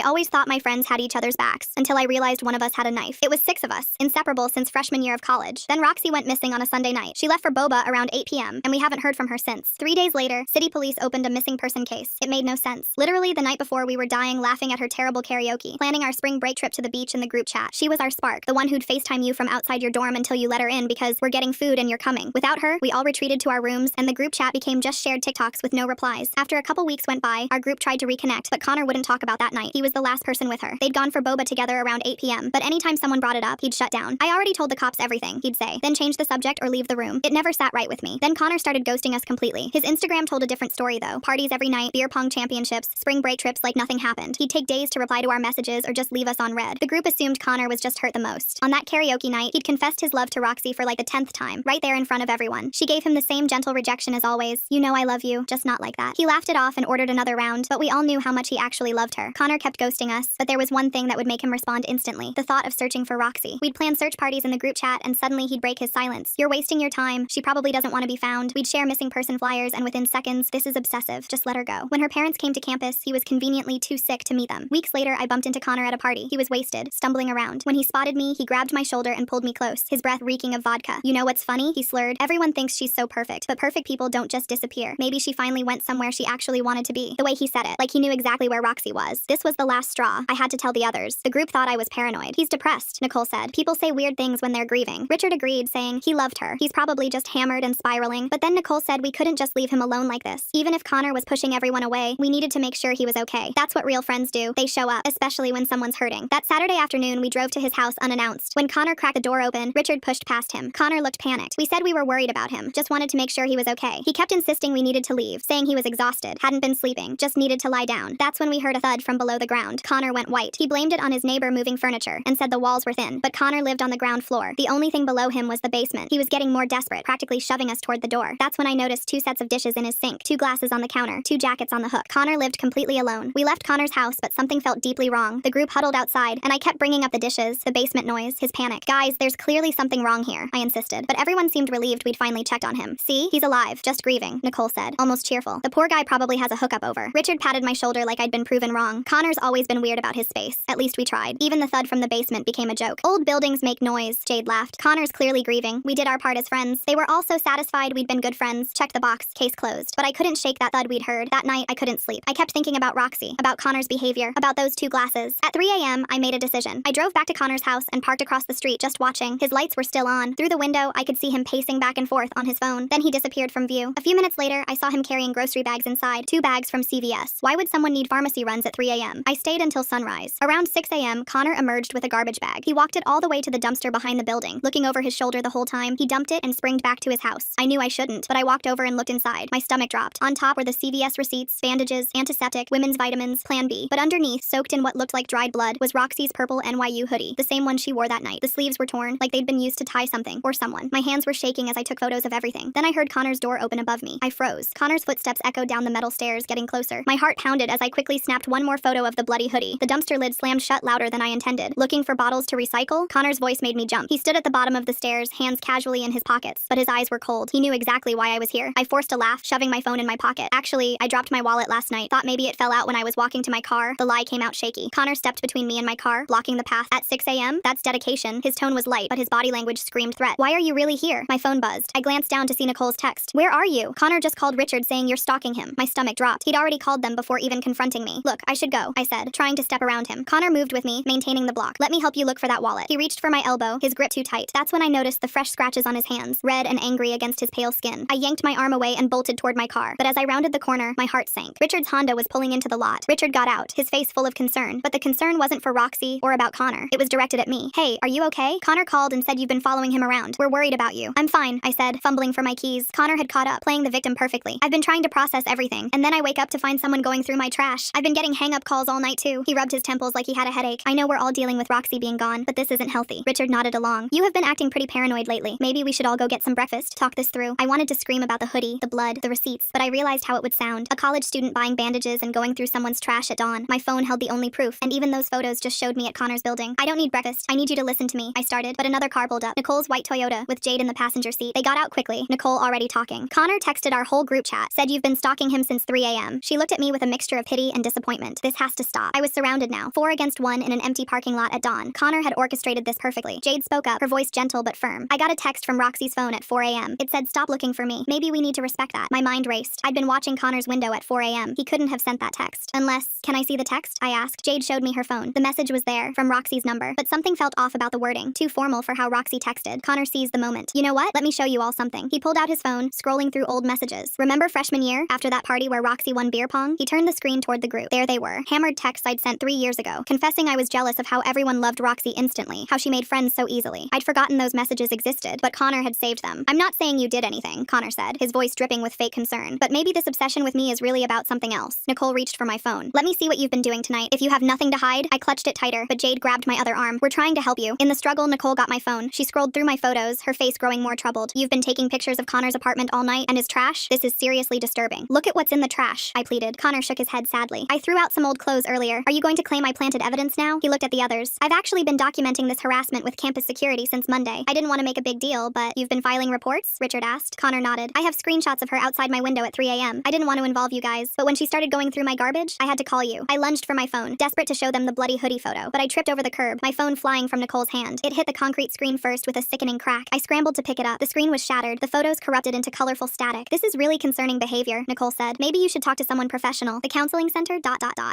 I always thought my friends had each other's backs, until I realized one of us had a knife. It was 6 of us, inseparable since freshman year of college. Then Roxy went missing on a Sunday night. She left for boba around 8 p.m., and we haven't heard from her since. 3 days later, city police opened a missing person case. It made no sense. Literally the night before, we were dying laughing at her terrible karaoke, planning our spring break trip to the beach in the group chat. She was our spark, the one who'd FaceTime you from outside your dorm until you let her in because we're getting food and you're coming. Without her, we all retreated to our rooms, and the group chat became just shared TikToks with no replies. After a couple weeks went by, our group tried to reconnect, but Connor wouldn't talk about that night. He was the last person with her. They'd gone for boba together around 8 p.m., but anytime someone brought it up, he'd shut down. I already told the cops everything, he'd say, then change the subject or leave the room. It never sat right with me. Then Connor started ghosting us completely. His Instagram told a different story though. Parties every night, beer pong championships, spring break trips like nothing happened. He'd take days to reply to our messages or just leave us on red. The group assumed Connor was just hurt the most. On that karaoke night, he'd confessed his love to Roxy for like the 10th time, right there in front of everyone. She gave him the same gentle rejection as always. You know I love you, just not like that. He laughed it off and ordered another round, but we all knew how much he actually loved her. Connor kept ghosting us, but there was one thing that would make him respond instantly: the thought of searching for Roxy. We'd plan search parties in the group chat, and suddenly he'd break his silence. You're wasting your time. She probably doesn't want to be found. We'd share missing person flyers, and within seconds, this is obsessive. Just let her go. When her parents came to campus, he was conveniently too sick to meet them. Weeks later, I bumped into Connor at a party. He was wasted, stumbling around. When he spotted me, he grabbed my shoulder and pulled me close, his breath reeking of vodka. You know what's funny? He slurred. Everyone thinks she's so perfect, but perfect people don't just disappear. Maybe she finally went somewhere she actually wanted to be. The way he said it, like he knew exactly where Roxy was. This was the last straw. I had to tell the others. The group thought I was paranoid. He's depressed, Nicole said. People say weird things when they're grieving. Richard agreed, saying he loved her. He's probably just hammered and spiraling. But then Nicole said we couldn't just leave him alone like this. Even if Connor was pushing everyone away, we needed to make sure he was okay. That's what real friends do. They show up, especially when someone's hurting. That Saturday afternoon, we drove to his house unannounced. When Connor cracked the door open, Richard pushed past him. Connor looked panicked. We said we were worried about him, just wanted to make sure he was okay. He kept insisting we needed to leave, saying he was exhausted, hadn't been sleeping, just needed to lie down. That's when we heard a thud from below the ground. Connor went white. He blamed it on his neighbor moving furniture and said the walls were thin, but Connor lived on the ground floor. The only thing below him was the basement. He was getting more desperate, practically shoving us toward the door. That's when I noticed 2 sets of dishes in his sink, 2 glasses on the counter, 2 jackets on the hook. Connor lived completely alone. We left Connor's house, but something felt deeply wrong. The group huddled outside, and I kept bringing up the dishes, the basement noise, his panic. Guys, there's clearly something wrong here, I insisted, but everyone seemed relieved we'd finally checked on him. See, he's alive, just grieving, Nicole said, almost cheerful. The poor guy probably has a hookup over. Richard patted my shoulder like I'd been proven wrong. Connor's always been weird about his space. At least we tried. Even the thud from the basement became a joke. Old buildings make noise, Jade laughed. Connor's clearly grieving. We did our part as friends. They were all so satisfied we'd been good friends. Checked the box, case closed. But I couldn't shake that thud we'd heard. That night, I couldn't sleep. I kept thinking about Roxy, about Connor's behavior, about those 2 glasses. At 3 a.m., I made a decision. I drove back to Connor's house and parked across the street, just watching. His lights were still on. Through the window, I could see him pacing back and forth on his phone. Then he disappeared from view. A few minutes later, I saw him carrying grocery bags inside, 2 bags from CVS. Why would someone need pharmacy runs at 3 a.m.? I stayed until sunrise. Around 6 a.m., Connor emerged with a garbage bag. He walked it all the way to the dumpster behind the building. Looking over his shoulder the whole time, he dumped it and springed back to his house. I knew I shouldn't, but I walked over and looked inside. My stomach dropped. On top were the CVS receipts, bandages, antiseptic, women's vitamins, Plan B. But underneath, soaked in what looked like dried blood, was Roxy's purple NYU hoodie, the same one she wore that night. The sleeves were torn, like they'd been used to tie something or someone. My hands were shaking as I took photos of everything. Then I heard Connor's door open above me. I froze. Connor's footsteps echoed down the metal stairs, getting closer. My heart pounded as I quickly snapped one more photo of the bloody hoodie. The dumpster lid slammed shut louder than I intended. Looking for bottles to recycle? Connor's voice made me jump. He stood at the bottom of the stairs, hands casually in his pockets, but his eyes were cold. He knew exactly why I was here. I forced a laugh, shoving my phone in my pocket. Actually, I dropped my wallet last night. Thought maybe it fell out when I was walking to my car. The lie came out shaky. Connor stepped between me and my car, blocking the path. At 6 a.m., that's dedication. His tone was light, but his body language screamed threat. Why are you really here? My phone buzzed. I glanced down to see Nicole's text. Where are you? Connor just called Richard saying you're stalking him. My stomach dropped. He'd already called them before even confronting me. Look, I should go, I said, trying to step around him. Connor moved with me, maintaining the block. Let me help you look for that wallet. He reached for my elbow, his grip too tight. That's when I noticed the fresh scratches on his hands, red and angry against his pale skin. I yanked my arm away and bolted toward my car, but as I rounded the corner, my heart sank. Richard's Honda was pulling into the lot. Richard got out, his face full of concern, but the concern wasn't for Roxy or about Connor. It was directed at me. Hey, are you okay? Connor called and said you've been following him around. We're worried about you. I'm fine, I said, fumbling for my keys. Connor had caught up, playing the victim perfectly. I've been trying to process everything, and then I wake up to find someone going through my trash. I've been getting hang-up calls all night too. He rubbed his temples like he had a headache. I know we're all dealing with Roxy being gone, but this isn't healthy. Richard nodded along. You have been acting pretty paranoid lately. Maybe we should all go get some breakfast, talk this through. I wanted to scream about the hoodie, the blood, the receipts, but I realized how it would sound. A college student buying bandages and going through someone's trash at dawn. My phone held the only proof, and even those photos just showed me at Connor's building. I don't need breakfast. I need you to listen to me. I started, but another car pulled up. Nicole's white Toyota, with Jade in the passenger seat. They got out quickly, Nicole already talking. Connor texted our whole group chat, said you've been stalking him since 3 a.m. She looked at me with a mixture of pity and disappointment. This has to stop. stop. I was surrounded now, 4 against 1 in an empty parking lot at dawn. Connor had orchestrated this perfectly. Jade spoke up, her voice gentle but firm. I got a text from Roxy's phone at 4 a.m. It said, "Stop looking for me." Maybe we need to respect that. My mind raced. I'd been watching Connor's window at 4 a.m. He couldn't have sent that text. Unless, can I see the text? I asked. Jade showed me her phone. The message was there, from Roxy's number, but something felt off about the wording. Too formal for how Roxy texted. Connor seized the moment. You know what? Let me show you all something. He pulled out his phone, scrolling through old messages. Remember freshman year, after that party where Roxy won beer pong? He turned the screen toward the group. There they were. Hammered texts I'd sent 3 years ago, confessing I was jealous of how everyone loved Roxy instantly, how she made friends so easily. I'd forgotten those messages existed, but Connor had saved them. I'm not saying you did anything, Connor said, his voice dripping with fake concern. But maybe this obsession with me is really about something else. Nicole reached for my phone. Let me see what you've been doing tonight. If you have nothing to hide. I clutched it tighter, but Jade grabbed my other arm. We're trying to help you. In the struggle, Nicole got my phone. She scrolled through my photos, her face growing more troubled. You've been taking pictures of Connor's apartment all night and his trash? This is seriously disturbing. Look at what's in the trash, I pleaded. Connor shook his head sadly. I threw out some old clothes earlier. Are you going to claim I planted evidence now? He looked at the others. I've actually been documenting this harassment with campus security since Monday. I didn't want to make a big deal, but you've been filing reports? Richard asked. Connor nodded. I have screenshots of her outside my window at 3 a.m. I didn't want to involve you guys, but when she started going through my garbage, I had to call you. I lunged for my phone, desperate to show them the bloody hoodie photo, but I tripped over the curb, my phone flying from Nicole's hand. It hit the concrete screen first with a sickening crack. I scrambled to pick it up. The screen was shattered, the photos corrupted into colorful static. This is really concerning behavior, Nicole said. Maybe you should talk to someone professional. The counseling center, ...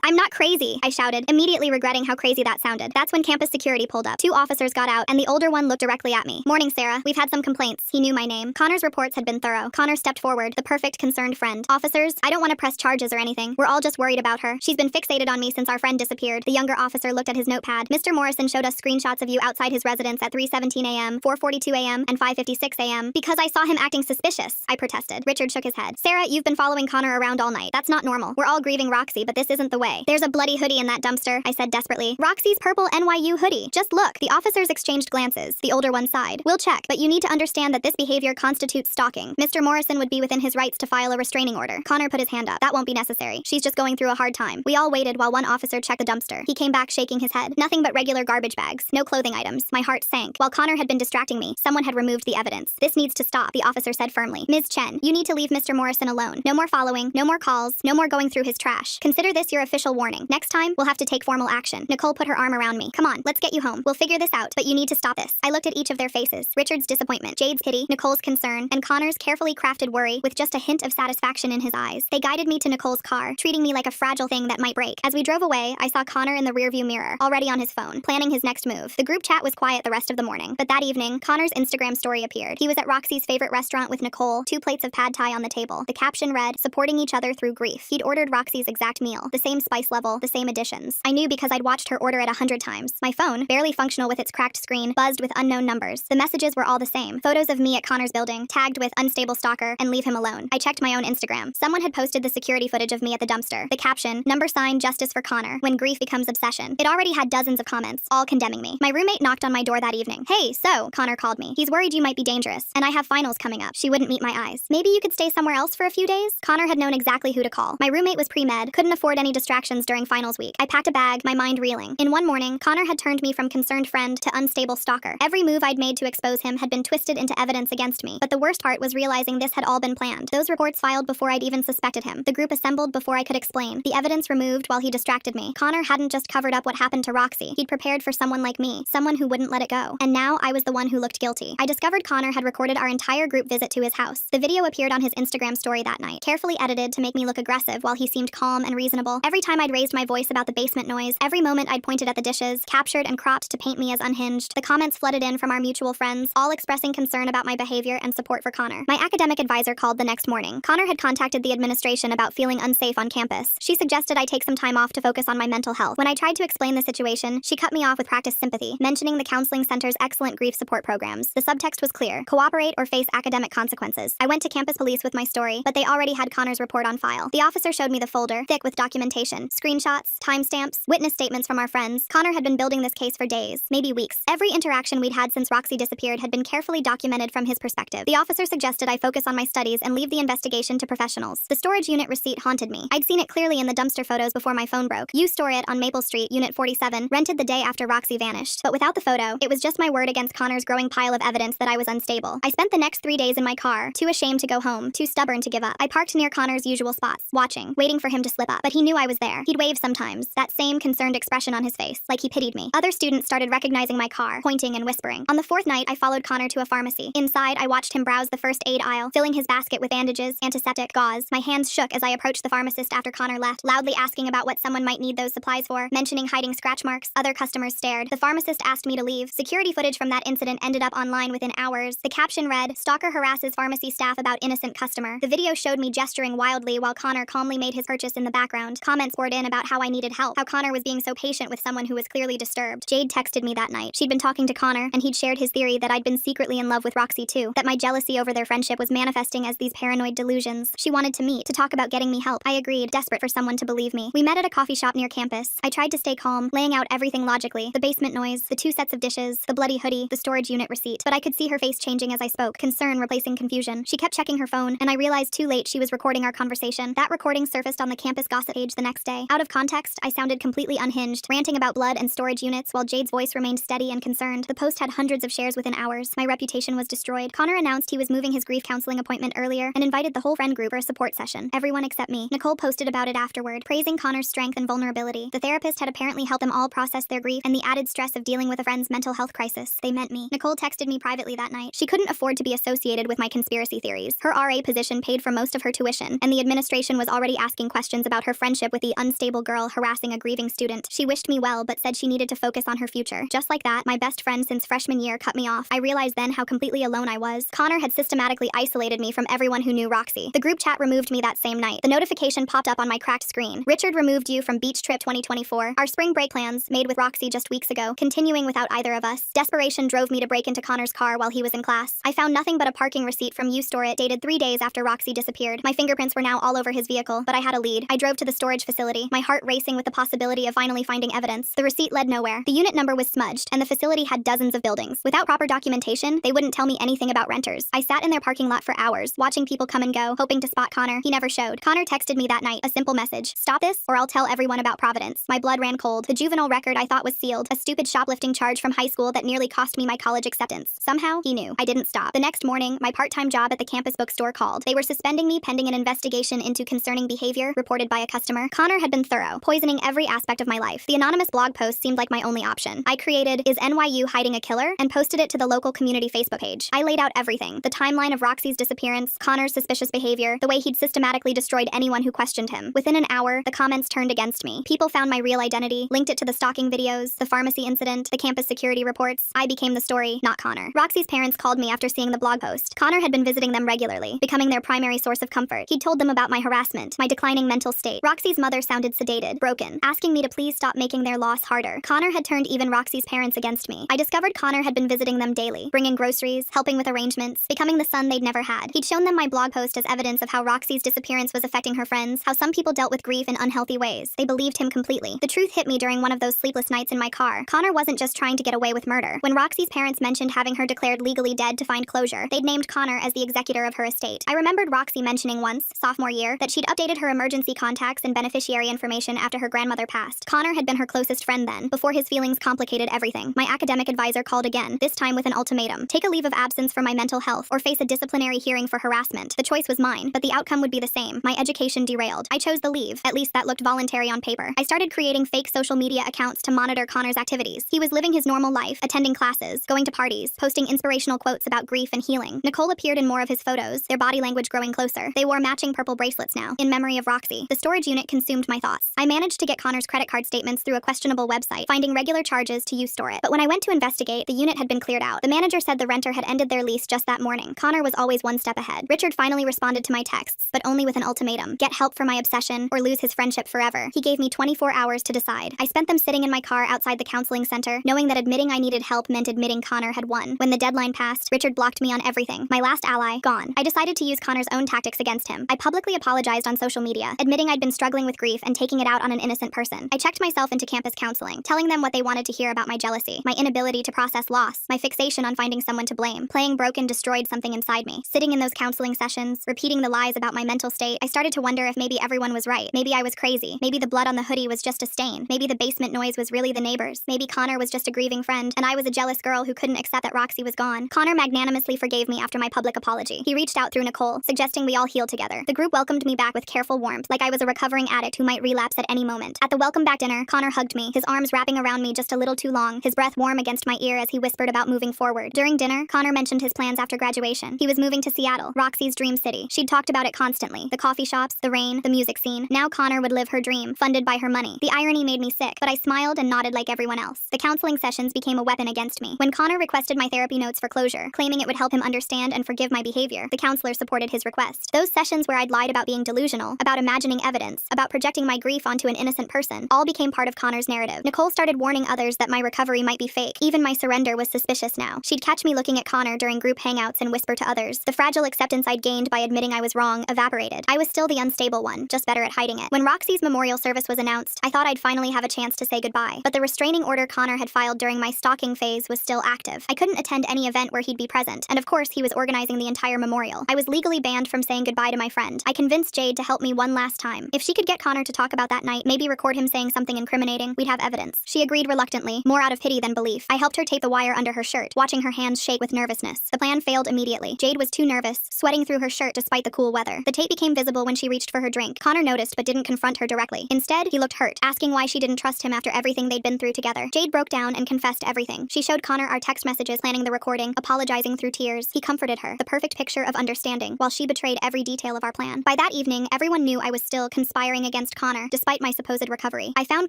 I'm not crazy, I shouted, immediately regretting how crazy that sounded. That's when campus security pulled up. 2 officers got out, and the older one looked directly at me. Morning, Sarah. We've had some complaints. He knew my name. Connor's reports had been thorough. Connor stepped forward, the perfect concerned friend. Officers, I don't want to press charges or anything. We're all just worried about her. She's been fixated on me since our friend disappeared. The younger officer looked at his notepad. Mr. Morrison showed us screenshots of you outside his residence at 3:17 a.m., 4:42 a.m., and 5:56 a.m. because I saw him acting suspicious, I protested. Richard shook his head. Sarah, you've been following Connor around all night. That's not normal. We're all grieving Roxy, but this isn't the way. There's a bloody hoodie in that dumpster, I said desperately. Roxy's purple NYU hoodie. Just look. The officers exchanged glances. The older one sighed. We'll check, but you need to understand that this behavior constitutes stalking. Mr. Morrison would be within his rights to file a restraining order. Connor put his hand up. That won't be necessary. She's just going through a hard time. We all waited while one officer checked the dumpster. He came back shaking his head. Nothing but regular garbage bags. No clothing items. My heart sank. While Connor had been distracting me, someone had removed the evidence. This needs to stop, the officer said firmly. Ms. Chen, you need to leave Mr. Morrison alone. No more following, no more calls, no more going through his trash. Consider this your official warning. Next time, we'll have to take formal action. Nicole put her arm around me. Come on, let's get you home. We'll figure this out, but you need to stop this. I looked at each of their faces. Richard's disappointment, Jade's pity, Nicole's concern, and Connor's carefully crafted worry with just a hint of satisfaction in his eyes. They guided me to Nicole's car, treating me like a fragile thing that might break. As we drove away, I saw Connor in the rearview mirror, already on his phone, planning his next move. The group chat was quiet the rest of the morning, but that evening, Connor's Instagram story appeared. He was at Roxy's favorite restaurant with Nicole, 2 plates of pad thai on the table. The caption read, "Supporting each other through grief." He'd ordered Roxy's exact meal, the same spice level, the same additions. I knew because I'd watched her order it 100 times. My phone, barely functional with its cracked screen, buzzed with unknown numbers. The messages were all the same. Photos of me at Connor's building, tagged with "unstable stalker" and "leave him alone." I checked my own Instagram. Someone had posted the security footage of me at the dumpster. The caption, " Justice for Connor, when grief becomes obsession." It already had dozens of comments, all condemning me. My roommate knocked on my door that evening. "Hey, so," Connor called me. "He's worried you might be dangerous, and I have finals coming up." She wouldn't meet my eyes. "Maybe you could stay somewhere else for a few days?" Connor had known exactly who to call. My roommate was pre-med, couldn't afford any distractions during finals week. I packed a bag, my mind reeling. In one morning, Connor had turned me from concerned friend to unstable stalker. Every move I'd made to expose him had been twisted into evidence against me. But the worst part was realizing this had all been planned. Those reports filed before I'd even suspected him. The group assembled before I could explain. The evidence removed while he distracted me. Connor hadn't just covered up what happened to Roxy. He'd prepared for someone like me, someone who wouldn't let it go. And now I was the one who looked guilty. I discovered Connor had recorded our entire group visit to his house. The video appeared on his Instagram story that night, carefully edited to make me look aggressive while he seemed calm and reasonable. Every time I'd raised my voice about the basement noise, every moment I'd pointed at the dishes, captured and cropped to paint me as unhinged. The comments flooded in from our mutual friends, all expressing concern about my behavior and support for Connor. My academic advisor called the next morning. Connor had contacted the administration about feeling unsafe on campus. She suggested I take some time off to focus on my mental health. When I tried to explain the situation, she cut me off with practiced sympathy, mentioning the counseling center's excellent grief support programs. The subtext was clear: cooperate or face academic consequences. I went to campus police with my story, but they already had Connor's report on file. The officer showed me the folder, thick with documentation, screenshots, timestamps, witness statements from our friends. Connor had been building this case for days, maybe weeks. Every interaction we'd had since Roxy disappeared had been carefully documented from his perspective. The officer suggested I focus on my studies and leave the investigation to professionals. The storage unit receipt haunted me. I'd seen it clearly in the dumpster photos before my phone broke. You store it on Maple Street, Unit 47, rented the day after Roxy vanished. But without the photo, it was just my word against Connor's growing pile of evidence that I was unstable. I spent the next 3 days in my car, too ashamed to go home, too stubborn to give up. I parked near Connor's usual spots, watching, waiting for him to slip up. But he knew I was there. He'd waited wave sometimes, that same concerned expression on his face, like he pitied me. Other students started recognizing my car, pointing and whispering. On the fourth night, I followed Connor to a pharmacy. Inside, I watched him browse the first aid aisle, filling his basket with bandages, antiseptic, gauze. My hands shook as I approached the pharmacist after Connor left, loudly asking about what someone might need those supplies for, mentioning hiding scratch marks. Other customers stared. The pharmacist asked me to leave. Security footage from that incident ended up online within hours. The caption read, "Stalker harasses pharmacy staff about innocent customer." The video showed me gesturing wildly while Connor calmly made his purchase in the background. Comments poured in about how I needed help, how Connor was being so patient with someone who was clearly disturbed. Jade texted me that night. She'd been talking to Connor, and he'd shared his theory that I'd been secretly in love with Roxy too, that my jealousy over their friendship was manifesting as these paranoid delusions. She wanted to meet, to talk about getting me help. I agreed, desperate for someone to believe me. We met at a coffee shop near campus. I tried to stay calm, laying out everything logically, the basement noise, the 2 sets of dishes, the bloody hoodie, the storage unit receipt, but I could see her face changing as I spoke, concern replacing confusion. She kept checking her phone, and I realized too late she was recording our conversation. That recording surfaced on the campus gossip page the next day. Out of context, I sounded completely unhinged, ranting about blood and storage units while Jade's voice remained steady and concerned. The post had hundreds of shares within hours. My reputation was destroyed. Connor announced he was moving his grief counseling appointment earlier and invited the whole friend group for a support session. Everyone except me. Nicole posted about it afterward, praising Connor's strength and vulnerability. The therapist had apparently helped them all process their grief and the added stress of dealing with a friend's mental health crisis. They meant me. Nicole texted me privately that night. She couldn't afford to be associated with my conspiracy theories. Her RA position paid for most of her tuition, and the administration was already asking questions about her friendship with the unstable girl harassing a grieving student. She wished me well, but said she needed to focus on her future. Just like that, my best friend since freshman year cut me off. I realized then how completely alone I was. Connor had systematically isolated me from everyone who knew Roxy. The group chat removed me that same night. The notification popped up on my cracked screen. Richard removed you from Beach Trip 2024. Our spring break plans, made with Roxy just weeks ago, continuing without either of us. Desperation drove me to break into Connor's car while he was in class. I found nothing but a parking receipt from U-Store it dated 3 days after Roxy disappeared. My fingerprints were now all over his vehicle, but I had a lead. I drove to the storage facility, my heart racing with the possibility of finally finding evidence. The receipt led nowhere. The unit number was smudged, and the facility had dozens of buildings. Without proper documentation, they wouldn't tell me anything about renters. I sat in their parking lot for hours, watching people come and go, hoping to spot Connor. He never showed. Connor texted me that night, a simple message: "Stop this, or I'll tell everyone about Providence." My blood ran cold. The juvenile record I thought was sealed, a stupid shoplifting charge from high school that nearly cost me my college acceptance. Somehow, he knew. I didn't stop. The next morning, my part-time job at the campus bookstore called. They were suspending me pending an investigation into concerning behavior reported by a customer. Connor had been thorough, poisoning every aspect of my life. The anonymous blog post seemed like my only option. I created "Is NYU hiding a killer?" and posted it to the local community Facebook page. I laid out everything: the timeline of Roxy's disappearance, Connor's suspicious behavior, the way he'd systematically destroyed anyone who questioned him. Within an hour, the comments turned against me. People found my real identity, linked it to the stalking videos, the pharmacy incident, the campus security reports. I became the story, not Connor. Roxy's parents called me after seeing the blog post. Connor had been visiting them regularly, becoming their primary source of comfort. He'd told them about my harassment, my declining mental state. Roxy's mother sounded sedated, broken, asking me to please stop making their loss harder. Connor had turned even Roxy's parents against me. I discovered Connor had been visiting them daily, bringing groceries, helping with arrangements, becoming the son they'd never had. He'd shown them my blog post as evidence of how Roxy's disappearance was affecting her friends, how some people dealt with grief in unhealthy ways. They believed him completely. The truth hit me during one of those sleepless nights in my car. Connor wasn't just trying to get away with murder. When Roxy's parents mentioned having her declared legally dead to find closure, they'd named Connor as the executor of her estate. I remembered Roxy mentioning once, sophomore year, that she'd updated her emergency contacts and beneficiary information after her grandmother passed. Connor had been her closest friend then, before his feelings complicated everything. My academic advisor called again, this time with an ultimatum: take a leave of absence for my mental health or face a disciplinary hearing for harassment. The choice was mine, but the outcome would be the same: my education derailed. I chose the leave. At least that looked voluntary on paper. I started creating fake social media accounts to monitor Connor's activities. He was living his normal life, attending classes, going to parties, posting inspirational quotes about grief and healing. Nicole appeared in more of his photos, their body language growing closer. They wore matching purple bracelets now, in memory of Roxy. The storage unit consumed my thoughts. I managed to get Connor's credit card statements through a questionable website, finding regular charges to U-Store it. But when I went to investigate, the unit had been cleared out. The manager said the renter had ended their lease just that morning. Connor was always one step ahead. Richard finally responded to my texts, but only with an ultimatum: get help for my obsession or lose his friendship forever. He gave me 24 hours to decide. I spent them sitting in my car outside the counseling center, knowing that admitting I needed help meant admitting Connor had won. When the deadline passed, Richard blocked me on everything. My last ally, gone. I decided to use Connor's own tactics against him. I publicly apologized on social media, admitting I'd been struggling with grief and taking it out on an innocent person. I checked myself into campus counseling, telling them what they wanted to hear about my jealousy, my inability to process loss, my fixation on finding someone to blame. Playing broken destroyed something inside me. Sitting in those counseling sessions, repeating the lies about my mental state, I started to wonder if maybe everyone was right. Maybe I was crazy. Maybe the blood on the hoodie was just a stain. Maybe the basement noise was really the neighbors. Maybe Connor was just a grieving friend, and I was a jealous girl who couldn't accept that Roxy was gone. Connor magnanimously forgave me after my public apology. He reached out through Nicole, suggesting we all heal together. The group welcomed me back with careful warmth, like I was a recovering addict who might relapse relapse at any moment. At the welcome back dinner, Connor hugged me, his arms wrapping around me just a little too long, his breath warm against my ear as he whispered about moving forward. During dinner, Connor mentioned his plans after graduation. He was moving to Seattle, Roxy's dream city. She'd talked about it constantly. The coffee shops, the rain, the music scene. Now Connor would live her dream, funded by her money. The irony made me sick, but I smiled and nodded like everyone else. The counseling sessions became a weapon against me. When Connor requested my therapy notes for closure, claiming it would help him understand and forgive my behavior, the counselor supported his request. Those sessions where I'd lied about being delusional, about imagining evidence, about projecting my grief onto an innocent person, all became part of Connor's narrative. Nicole started warning others that my recovery might be fake. Even my surrender was suspicious now. She'd catch me looking at Connor during group hangouts and whisper to others. The fragile acceptance I'd gained by admitting I was wrong evaporated. I was still the unstable one, just better at hiding it. When Roxy's memorial service was announced, I thought I'd finally have a chance to say goodbye. But the restraining order Connor had filed during my stalking phase was still active. I couldn't attend any event where he'd be present, and of course he was organizing the entire memorial. I was legally banned from saying goodbye to my friend. I convinced Jade to help me one last time. If she could get Connor to talk about that night, maybe record him saying something incriminating, we'd have evidence. She agreed reluctantly, more out of pity than belief. I helped her tape the wire under her shirt, watching her hands shake with nervousness. The plan failed immediately. Jade was too nervous, sweating through her shirt despite the cool weather. The tape became visible when she reached for her drink. Connor noticed but didn't confront her directly. Instead, he looked hurt, asking why she didn't trust him after everything they'd been through together. Jade broke down and confessed everything. She showed Connor our text messages planning the recording, apologizing through tears. He comforted her, the perfect picture of understanding, while she betrayed every detail of our plan. By that evening, everyone knew I was still conspiring against Connor, despite my supposed recovery. I found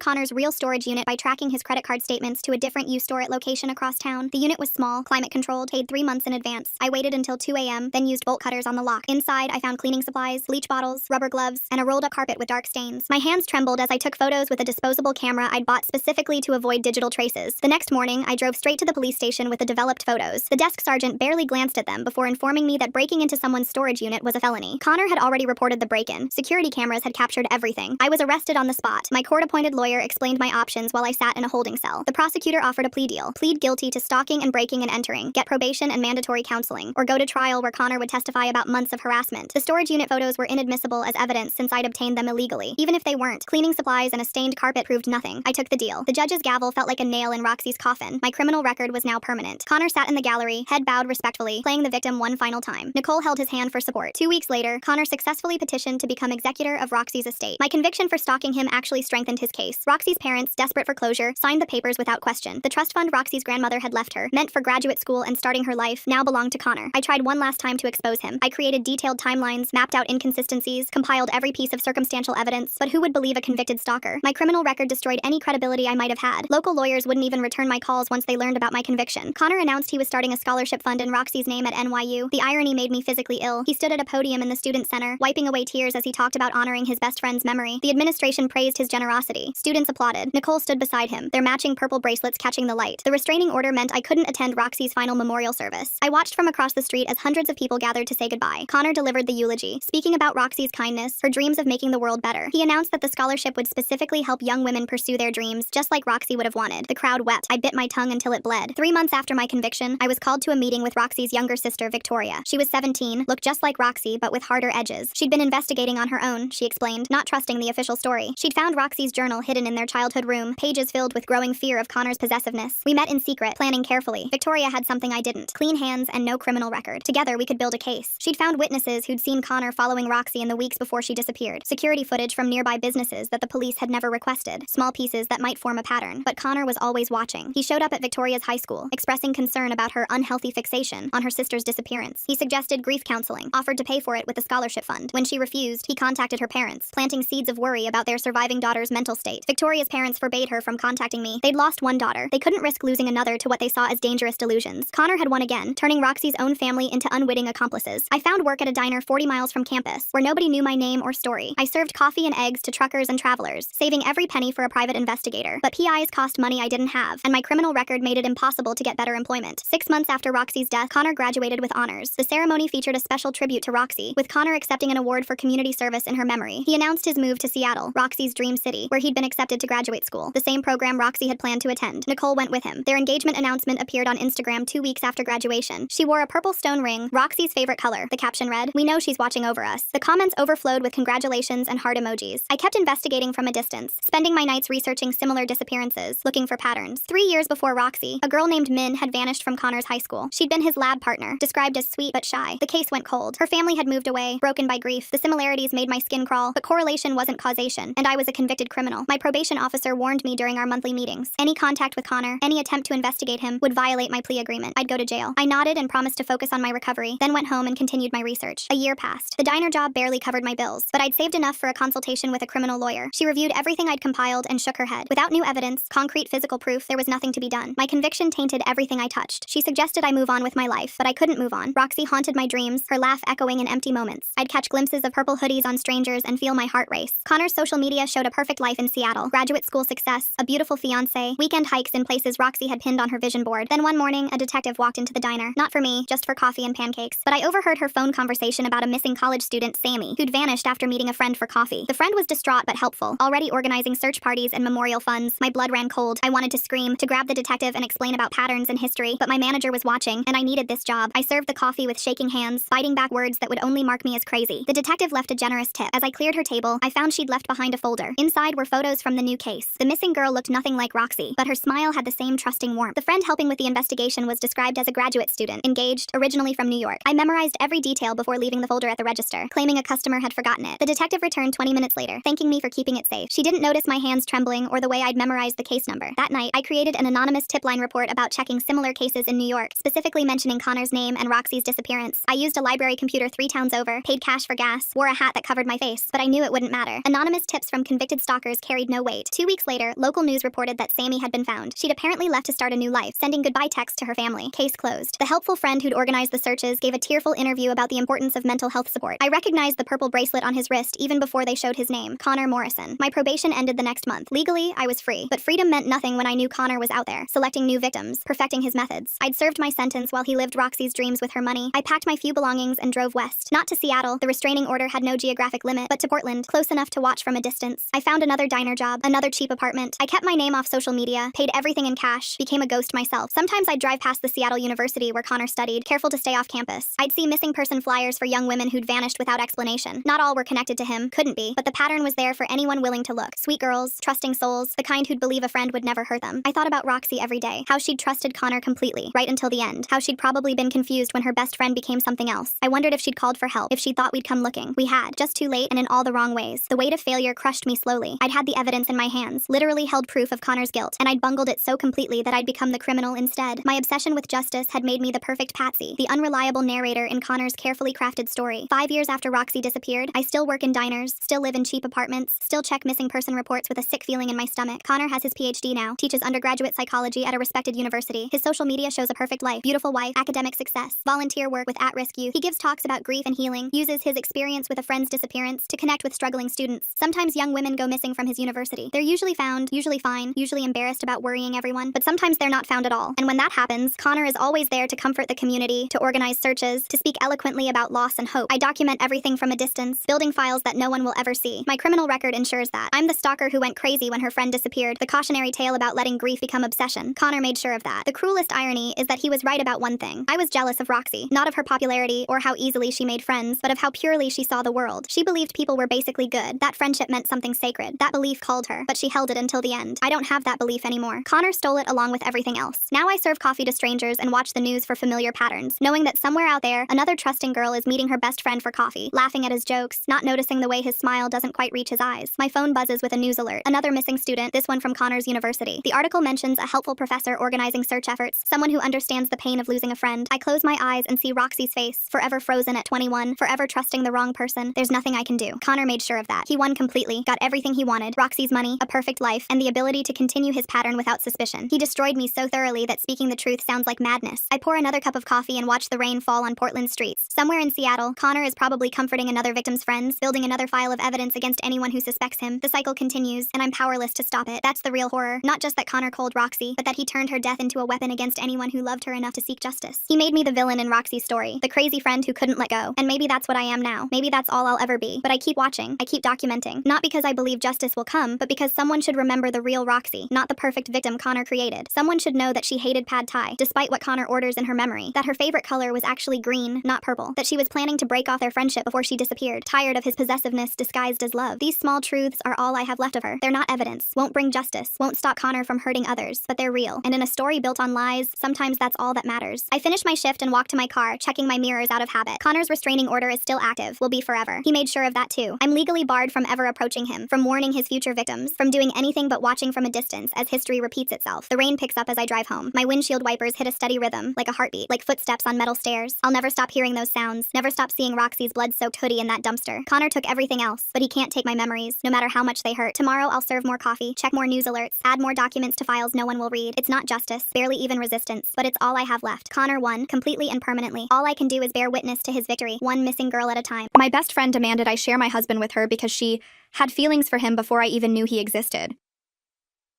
Connor's real storage unit by tracking his credit card statements to a different U-Store at location across town. The unit was small, climate-controlled, paid 3 months in advance. I waited until 2 a.m., then used bolt cutters on the lock. Inside, I found cleaning supplies, bleach bottles, rubber gloves, and a rolled-up carpet with dark stains. My hands trembled as I took photos with a disposable camera I'd bought specifically to avoid digital traces. The next morning, I drove straight to the police station with the developed photos. The desk sergeant barely glanced at them before informing me that breaking into someone's storage unit was a felony. Connor had already reported the break-in. Security cameras had captured everything. I was arrested on the spot. My court-appointed lawyer explained my options while I sat in a holding cell. The prosecutor offered a plea deal. Plead guilty to stalking and breaking and entering, get probation and mandatory counseling, or go to trial where Connor would testify about months of harassment. The storage unit photos were inadmissible as evidence since I'd obtained them illegally. Even if they weren't, cleaning supplies and a stained carpet proved nothing. I took the deal. The judge's gavel felt like a nail in Roxy's coffin. My criminal record was now permanent. Connor sat in the gallery, head bowed respectfully, playing the victim one final time. Nicole held his hand for support. 2 weeks later, Connor successfully petitioned to become executor of Roxy's estate. My conviction for stalking him actually strengthened his case. Roxy's parents, desperate for closure, signed the papers without question. The trust fund Roxy's grandmother had left her, meant for graduate school and starting her life, now belonged to Connor. I tried one last time to expose him. I created detailed timelines, mapped out inconsistencies, compiled every piece of circumstantial evidence, but who would believe a convicted stalker? My criminal record destroyed any credibility I might have had. Local lawyers wouldn't even return my calls once they learned about my conviction. Connor announced he was starting a scholarship fund in Roxy's name at NYU. The irony made me physically ill. He stood at a podium in the student center, wiping away tears as he talked about honoring his best friend's memory. The administration praised his generosity. Students applauded. Nicole stood beside him, their matching purple bracelets catching the light. The restraining order meant I couldn't attend Roxy's final memorial service. I watched from across the street as hundreds of people gathered to say goodbye. Connor delivered the eulogy, speaking about Roxy's kindness, her dreams of making the world better. He announced that the scholarship would specifically help young women pursue their dreams, just like Roxy would have wanted. The crowd wept. I bit my tongue until it bled. 3 months after my conviction, I was called to a meeting with Roxy's younger sister, Victoria. She was 17, looked just like Roxy, but with harder edges. She'd been investigating on her own, she explained, not trusting the official story. She'd found Roxy's journal hidden in their childhood room, pages filled with growing fear of Connor's possessiveness. We met in secret, planning carefully. Victoria had something I didn't. Clean hands and no criminal record. Together, we could build a case. She'd found witnesses who'd seen Connor following Roxy in the weeks before she disappeared. Security footage from nearby businesses that the police had never requested. Small pieces that might form a pattern. But Connor was always watching. He showed up at Victoria's high school, expressing concern about her unhealthy fixation on her sister's disappearance. He suggested grief counseling, offered to pay for it with the scholarship fund. When she refused, he contacted her parents, planting seeds of worry about their surviving daughter's mental state. Victoria's parents forbade her from contacting me. They'd lost one daughter. They couldn't risk losing another to what they saw as dangerous delusions. Connor had won again, turning Roxy's own family into unwitting accomplices. I found work at a diner 40 miles from campus, where nobody knew my name or story. I served coffee and eggs to truckers and travelers, saving every penny for a private investigator. But PIs cost money I didn't have, and my criminal record made it impossible to get better employment. 6 months after Roxy's death, Connor graduated with honors. The ceremony featured a special tribute to Roxy, with Connor accepting an award for community service in her memory. He announced his move to Seattle, Roxy's dream city, where he'd been accepted to graduate school, the same program Roxy had planned to attend. Nicole went with him. Their engagement announcement appeared on Instagram 2 weeks after graduation. She wore a purple stone ring, Roxy's favorite color. The caption read, "We know she's watching over us." The comments overflowed with congratulations and heart emojis. I kept investigating from a distance, spending my nights researching similar disappearances, looking for patterns. 3 years before Roxy, a girl named Min had vanished from Connor's high school. She'd been his lab partner, described as sweet but shy. The case went cold. Her family had moved away, broken by grief. The similarities made my skin crawl, but correlation wasn't causation. organization, and I was a convicted criminal. My probation officer warned me during our monthly meetings. Any contact with Connor, any attempt to investigate him, would violate my plea agreement. I'd go to jail. I nodded and promised to focus on my recovery, then went home and continued my research. A year passed. The diner job barely covered my bills, but I'd saved enough for a consultation with a criminal lawyer. She reviewed everything I'd compiled and shook her head. Without new evidence, concrete physical proof, there was nothing to be done. My conviction tainted everything I touched. She suggested I move on with my life, but I couldn't move on. Roxy haunted my dreams, her laugh echoing in empty moments. I'd catch glimpses of purple hoodies on strangers and feel my heart race. Connor's social media showed a perfect life in Seattle. Graduate school success, a beautiful fiancé, weekend hikes in places Roxy had pinned on her vision board. Then one morning, a detective walked into the diner. Not for me, just for coffee and pancakes. But I overheard her phone conversation about a missing college student, Sammy, who'd vanished after meeting a friend for coffee. The friend was distraught but helpful, already organizing search parties and memorial funds. My blood ran cold. I wanted to scream, to grab the detective and explain about patterns and history, but my manager was watching, and I needed this job. I served the coffee with shaking hands, biting back words that would only mark me as crazy. The detective left a generous tip. As I cleared her table, I found she'd left behind a folder. Inside were photos from the new case. The missing girl looked nothing like Roxy, but her smile had the same trusting warmth. The friend helping with the investigation was described as a graduate student, engaged, originally from New York. I memorized every detail before leaving the folder at the register, claiming a customer had forgotten it. The detective returned 20 minutes later, thanking me for keeping it safe. She didn't notice my hands trembling or the way I'd memorized the case number. That night, I created an anonymous tip line report about checking similar cases in New York, specifically mentioning Connor's name and Roxy's disappearance. I used a library computer 3 towns over, paid cash for gas, wore a hat that covered my face, but I knew it wouldn't matter. Anonymous tips from convicted stalkers carried no weight. 2 weeks later, local news reported that Sammy had been found. She'd apparently left to start a new life, sending goodbye texts to her family. Case closed. The helpful friend who'd organized the searches gave a tearful interview about the importance of mental health support. I recognized the purple bracelet on his wrist even before they showed his name, Connor Morrison. My probation ended the next month. Legally, I was free, but freedom meant nothing when I knew Connor was out there, selecting new victims, perfecting his methods. I'd served my sentence while he lived Roxy's dreams with her money. I packed my few belongings and drove west. Not to Seattle, the restraining order had no geographic limit, but to Portland, close enough to watch from a distance. I found another diner job, another cheap apartment. I kept my name off social media, paid everything in cash, became a ghost myself. Sometimes I'd drive past the Seattle University where Connor studied, careful to stay off campus. I'd see missing person flyers for young women who'd vanished without explanation. Not all were connected to him, couldn't be, but the pattern was there for anyone willing to look. Sweet girls, trusting souls, the kind who'd believe a friend would never hurt them. I thought about Roxy every day, how she'd trusted Connor completely, right until the end, how she'd probably been confused when her best friend became something else. I wondered if she'd called for help, if she'd thought we'd come looking. We had, just too late and in all the wrong ways. The weight of failure crushed me slowly. I'd had the evidence in my hands, literally held proof of Connor's guilt, and I'd bungled it so completely that I'd become the criminal instead. My obsession with justice had made me the perfect patsy, the unreliable narrator in Connor's carefully crafted story. 5 years after Roxy disappeared, I still work in diners, still live in cheap apartments, still check missing person reports with a sick feeling in my stomach. Connor has his PhD now, teaches undergraduate psychology at a respected university. His social media shows a perfect life, beautiful wife, academic success, volunteer work with at-risk youth. He gives talks about grief and healing, uses his experience with a friend's disappearance to connect with struggling students. Sometimes young women go missing from his university. They're usually found, usually fine, usually embarrassed about worrying everyone, but sometimes they're not found at all. And when that happens, Connor is always there to comfort the community, to organize searches, to speak eloquently about loss and hope. I document everything from a distance, building files that no one will ever see. My criminal record ensures that. I'm the stalker who went crazy when her friend disappeared, the cautionary tale about letting grief become obsession. Connor made sure of that. The cruelest irony is that he was right about one thing. I was jealous of Roxy, not of her popularity or how easily she made friends, but of how purely she saw the world. She believed people were basically good. That friendship meant something sacred. That belief called her, but she held it until the end. I don't have that belief anymore. Connor stole it along with everything else. Now I serve coffee to strangers and watch the news for familiar patterns, knowing that somewhere out there, another trusting girl is meeting her best friend for coffee, laughing at his jokes, not noticing the way his smile doesn't quite reach his eyes. My phone buzzes with a news alert. Another missing student, this one from Connor's university. The article mentions a helpful professor organizing search efforts, someone who understands the pain of losing a friend. I close my eyes and see Roxy's face, forever frozen at 21, forever trusting the wrong person. There's nothing I can do. Connor made sure of that. He won completely, got everything he wanted, Roxy's money, a perfect life, and the ability to continue his pattern without suspicion. He destroyed me so thoroughly that speaking the truth sounds like madness. I pour another cup of coffee and watch the rain fall on Portland streets. Somewhere in Seattle, Connor is probably comforting another victim's friends, building another file of evidence against anyone who suspects him. The cycle continues, and I'm powerless to stop it. That's the real horror. Not just that Connor culled Roxy, but that he turned her death into a weapon against anyone who loved her enough to seek justice. He made me the villain in Roxy's story, the crazy friend who couldn't let go. And maybe that's what I am now. Maybe that's all I'll ever be. But I keep watching. I keep documenting. Not because I believe justice will come, but because someone should remember the real Roxy, not the perfect victim Connor created. Someone should know that she hated pad thai, despite what Connor orders in her memory. That her favorite color was actually green, not purple. That she was planning to break off their friendship before she disappeared, tired of his possessiveness disguised as love. These small truths are all I have left of her. They're not evidence, won't bring justice, won't stop Connor from hurting others, but they're real. And in a story built on lies, sometimes that's all that matters. I finish my shift and walk to my car, checking my mirrors out of habit. Connor's restraining order is still active, will be forever. He made sure of that too. I'm legally barred from from ever approaching him, from warning his future victims, from doing anything but watching from a distance as history repeats itself. The rain picks up as I drive home. My windshield wipers hit a steady rhythm, like a heartbeat, like footsteps on metal stairs. I'll never stop hearing those sounds, never stop seeing Roxy's blood-soaked hoodie in that dumpster. Connor took everything else, but he can't take my memories, no matter how much they hurt. Tomorrow I'll serve more coffee, check more news alerts, add more documents to files no one will read. It's not justice, barely even resistance, but it's all I have left. Connor won, completely and permanently. All I can do is bear witness to his victory, one missing girl at a time. My best friend demanded I share my husband with her because she had feelings for him before I even knew he existed.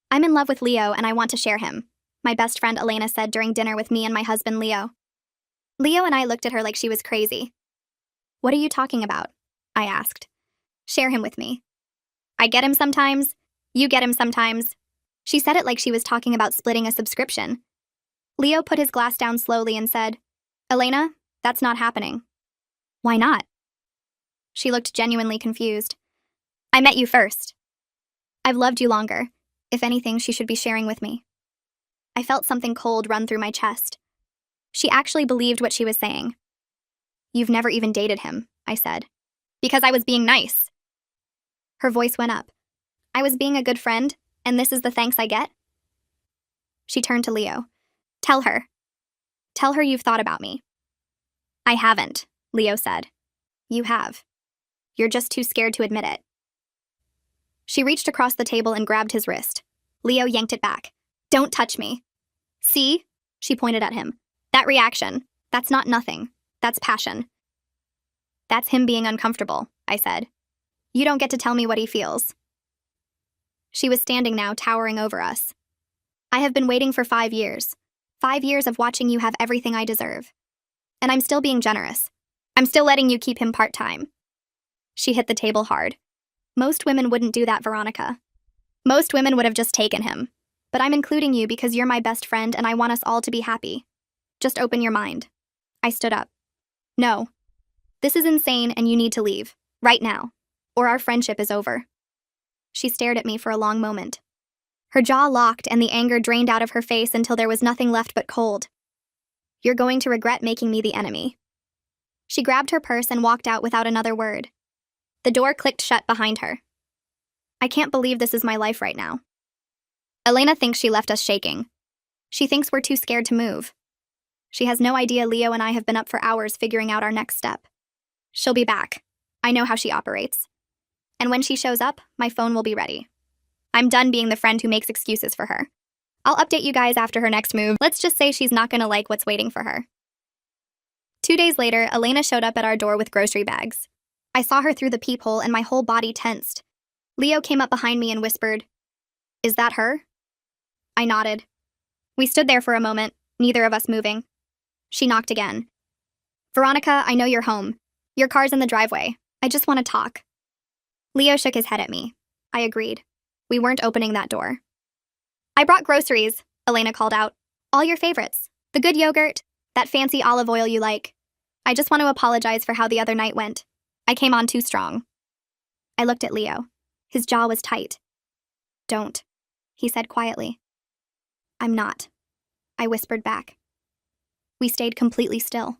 I'm in love with Leo and I want to share him, my best friend Elena said during dinner with me and my husband Leo. Leo and I looked at her like she was crazy. What are you talking about? I asked. Share him with me. I get him sometimes. You get him sometimes. She said it like she was talking about splitting a subscription. Leo put his glass down slowly and said, Elena, that's not happening. Why not? She looked genuinely confused. I met you first. I've loved you longer. If anything, she should be sharing with me. I felt something cold run through my chest. She actually believed what she was saying. You've never even dated him, I said. Because I was being nice. Her voice went up. I was being a good friend, and this is the thanks I get? She turned to Leo. Tell her. Tell her you've thought about me. I haven't, Leo said. You have. You're just too scared to admit it. She reached across the table and grabbed his wrist. Leo yanked it back. Don't touch me. See? She pointed at him. That reaction. That's not nothing. That's passion. That's him being uncomfortable, I said. You don't get to tell me what he feels. She was standing now, towering over us. I have been waiting for 5 years. 5 years of watching you have everything I deserve. And I'm still being generous. I'm still letting you keep him part-time. She hit the table hard. Most women wouldn't do that, Veronica. Most women would have just taken him. But I'm including you because you're my best friend and I want us all to be happy. Just open your mind. I stood up. No. This is insane and you need to leave. Right now. Or our friendship is over. She stared at me for a long moment. Her jaw locked and the anger drained out of her face until there was nothing left but cold. You're going to regret making me the enemy. She grabbed her purse and walked out without another word. The door clicked shut behind her. I can't believe this is my life right now. Elena thinks she left us shaking. She thinks we're too scared to move. She has no idea Leo and I have been up for hours figuring out our next step. She'll be back. I know how she operates. And when she shows up, my phone will be ready. I'm done being the friend who makes excuses for her. I'll update you guys after her next move. Let's just say she's not gonna like what's waiting for her. 2 days later, Elena showed up at our door with grocery bags. I saw her through the peephole and my whole body tensed. Leo came up behind me and whispered, Is that her? I nodded. We stood there for a moment, neither of us moving. She knocked again. Veronica, I know you're home. Your car's in the driveway. I just want to talk. Leo shook his head at me. I agreed. We weren't opening that door. I brought groceries, Elena called out. All your favorites. The good yogurt, that fancy olive oil you like. I just want to apologize for how the other night went. I came on too strong. I looked at Leo. His jaw was tight. Don't, he said quietly. I'm not, I whispered back. We stayed completely still.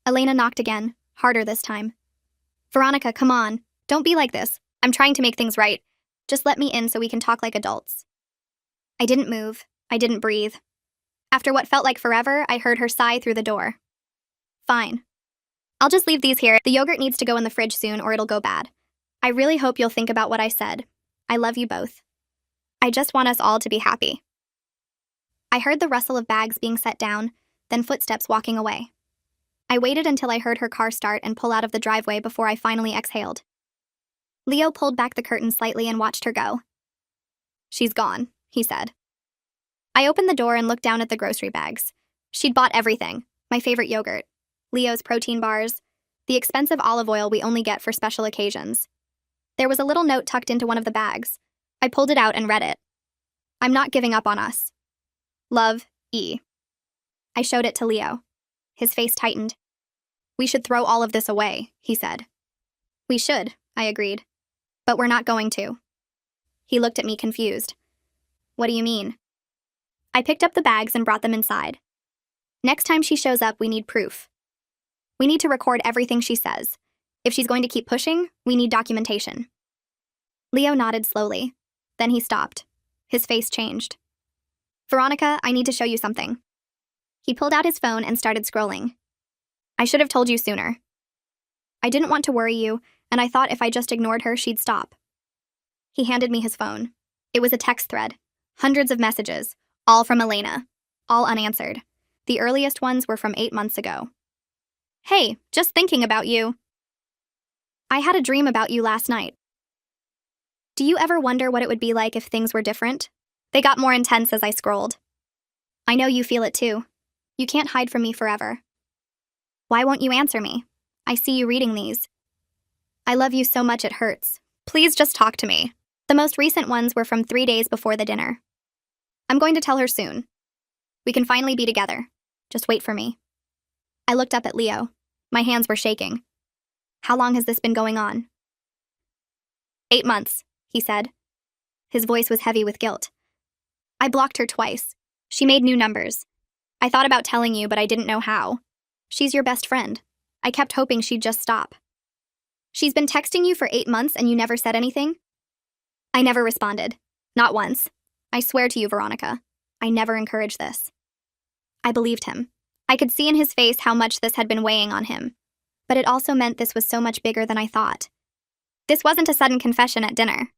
Elena knocked again, harder this time. Veronica, come on. Don't be like this. I'm trying to make things right. Just let me in so we can talk like adults. I didn't move. I didn't breathe. After what felt like forever, I heard her sigh through the door. Fine. I'll just leave these here. The yogurt needs to go in the fridge soon or it'll go bad. I really hope you'll think about what I said. I love you both. I just want us all to be happy. I heard the rustle of bags being set down, then footsteps walking away. I waited until I heard her car start and pull out of the driveway before I finally exhaled. Leo pulled back the curtain slightly and watched her go. She's gone, he said. I opened the door and looked down at the grocery bags. She'd bought everything, my favorite yogurt, Leo's protein bars, the expensive olive oil we only get for special occasions. There was a little note tucked into one of the bags. I pulled it out and read it. I'm not giving up on us. Love, E. I showed it to Leo. His face tightened. We should throw all of this away, he said. We should, I agreed. But we're not going to. He looked at me confused. What do you mean? I picked up the bags and brought them inside. Next time she shows up, we need proof. We need to record everything she says. If she's going to keep pushing, we need documentation. Leo nodded slowly. Then he stopped. His face changed. Veronica, I need to show you something. He pulled out his phone and started scrolling. I should have told you sooner. I didn't want to worry you, and I thought if I just ignored her, she'd stop. He handed me his phone. It was a text thread. Hundreds of messages, all from Elena. All unanswered. The earliest ones were from 8 months ago. Hey, just thinking about you. I had a dream about you last night. Do you ever wonder what it would be like if things were different? They got more intense as I scrolled. I know you feel it too. You can't hide from me forever. Why won't you answer me? I see you reading these. I love you so much it hurts. Please just talk to me. The most recent ones were from 3 days before the dinner. I'm going to tell her soon. We can finally be together. Just wait for me. I looked up at Leo. My hands were shaking. How long has this been going on? 8 months, he said. His voice was heavy with guilt. I blocked her twice. She made new numbers. I thought about telling you, but I didn't know how. She's your best friend. I kept hoping she'd just stop. She's been texting you for 8 months and you never said anything? I never responded. Not once. I swear to you, Veronica. I never encouraged this. I believed him. I could see in his face how much this had been weighing on him. But it also meant this was so much bigger than I thought. This wasn't a sudden confession at dinner.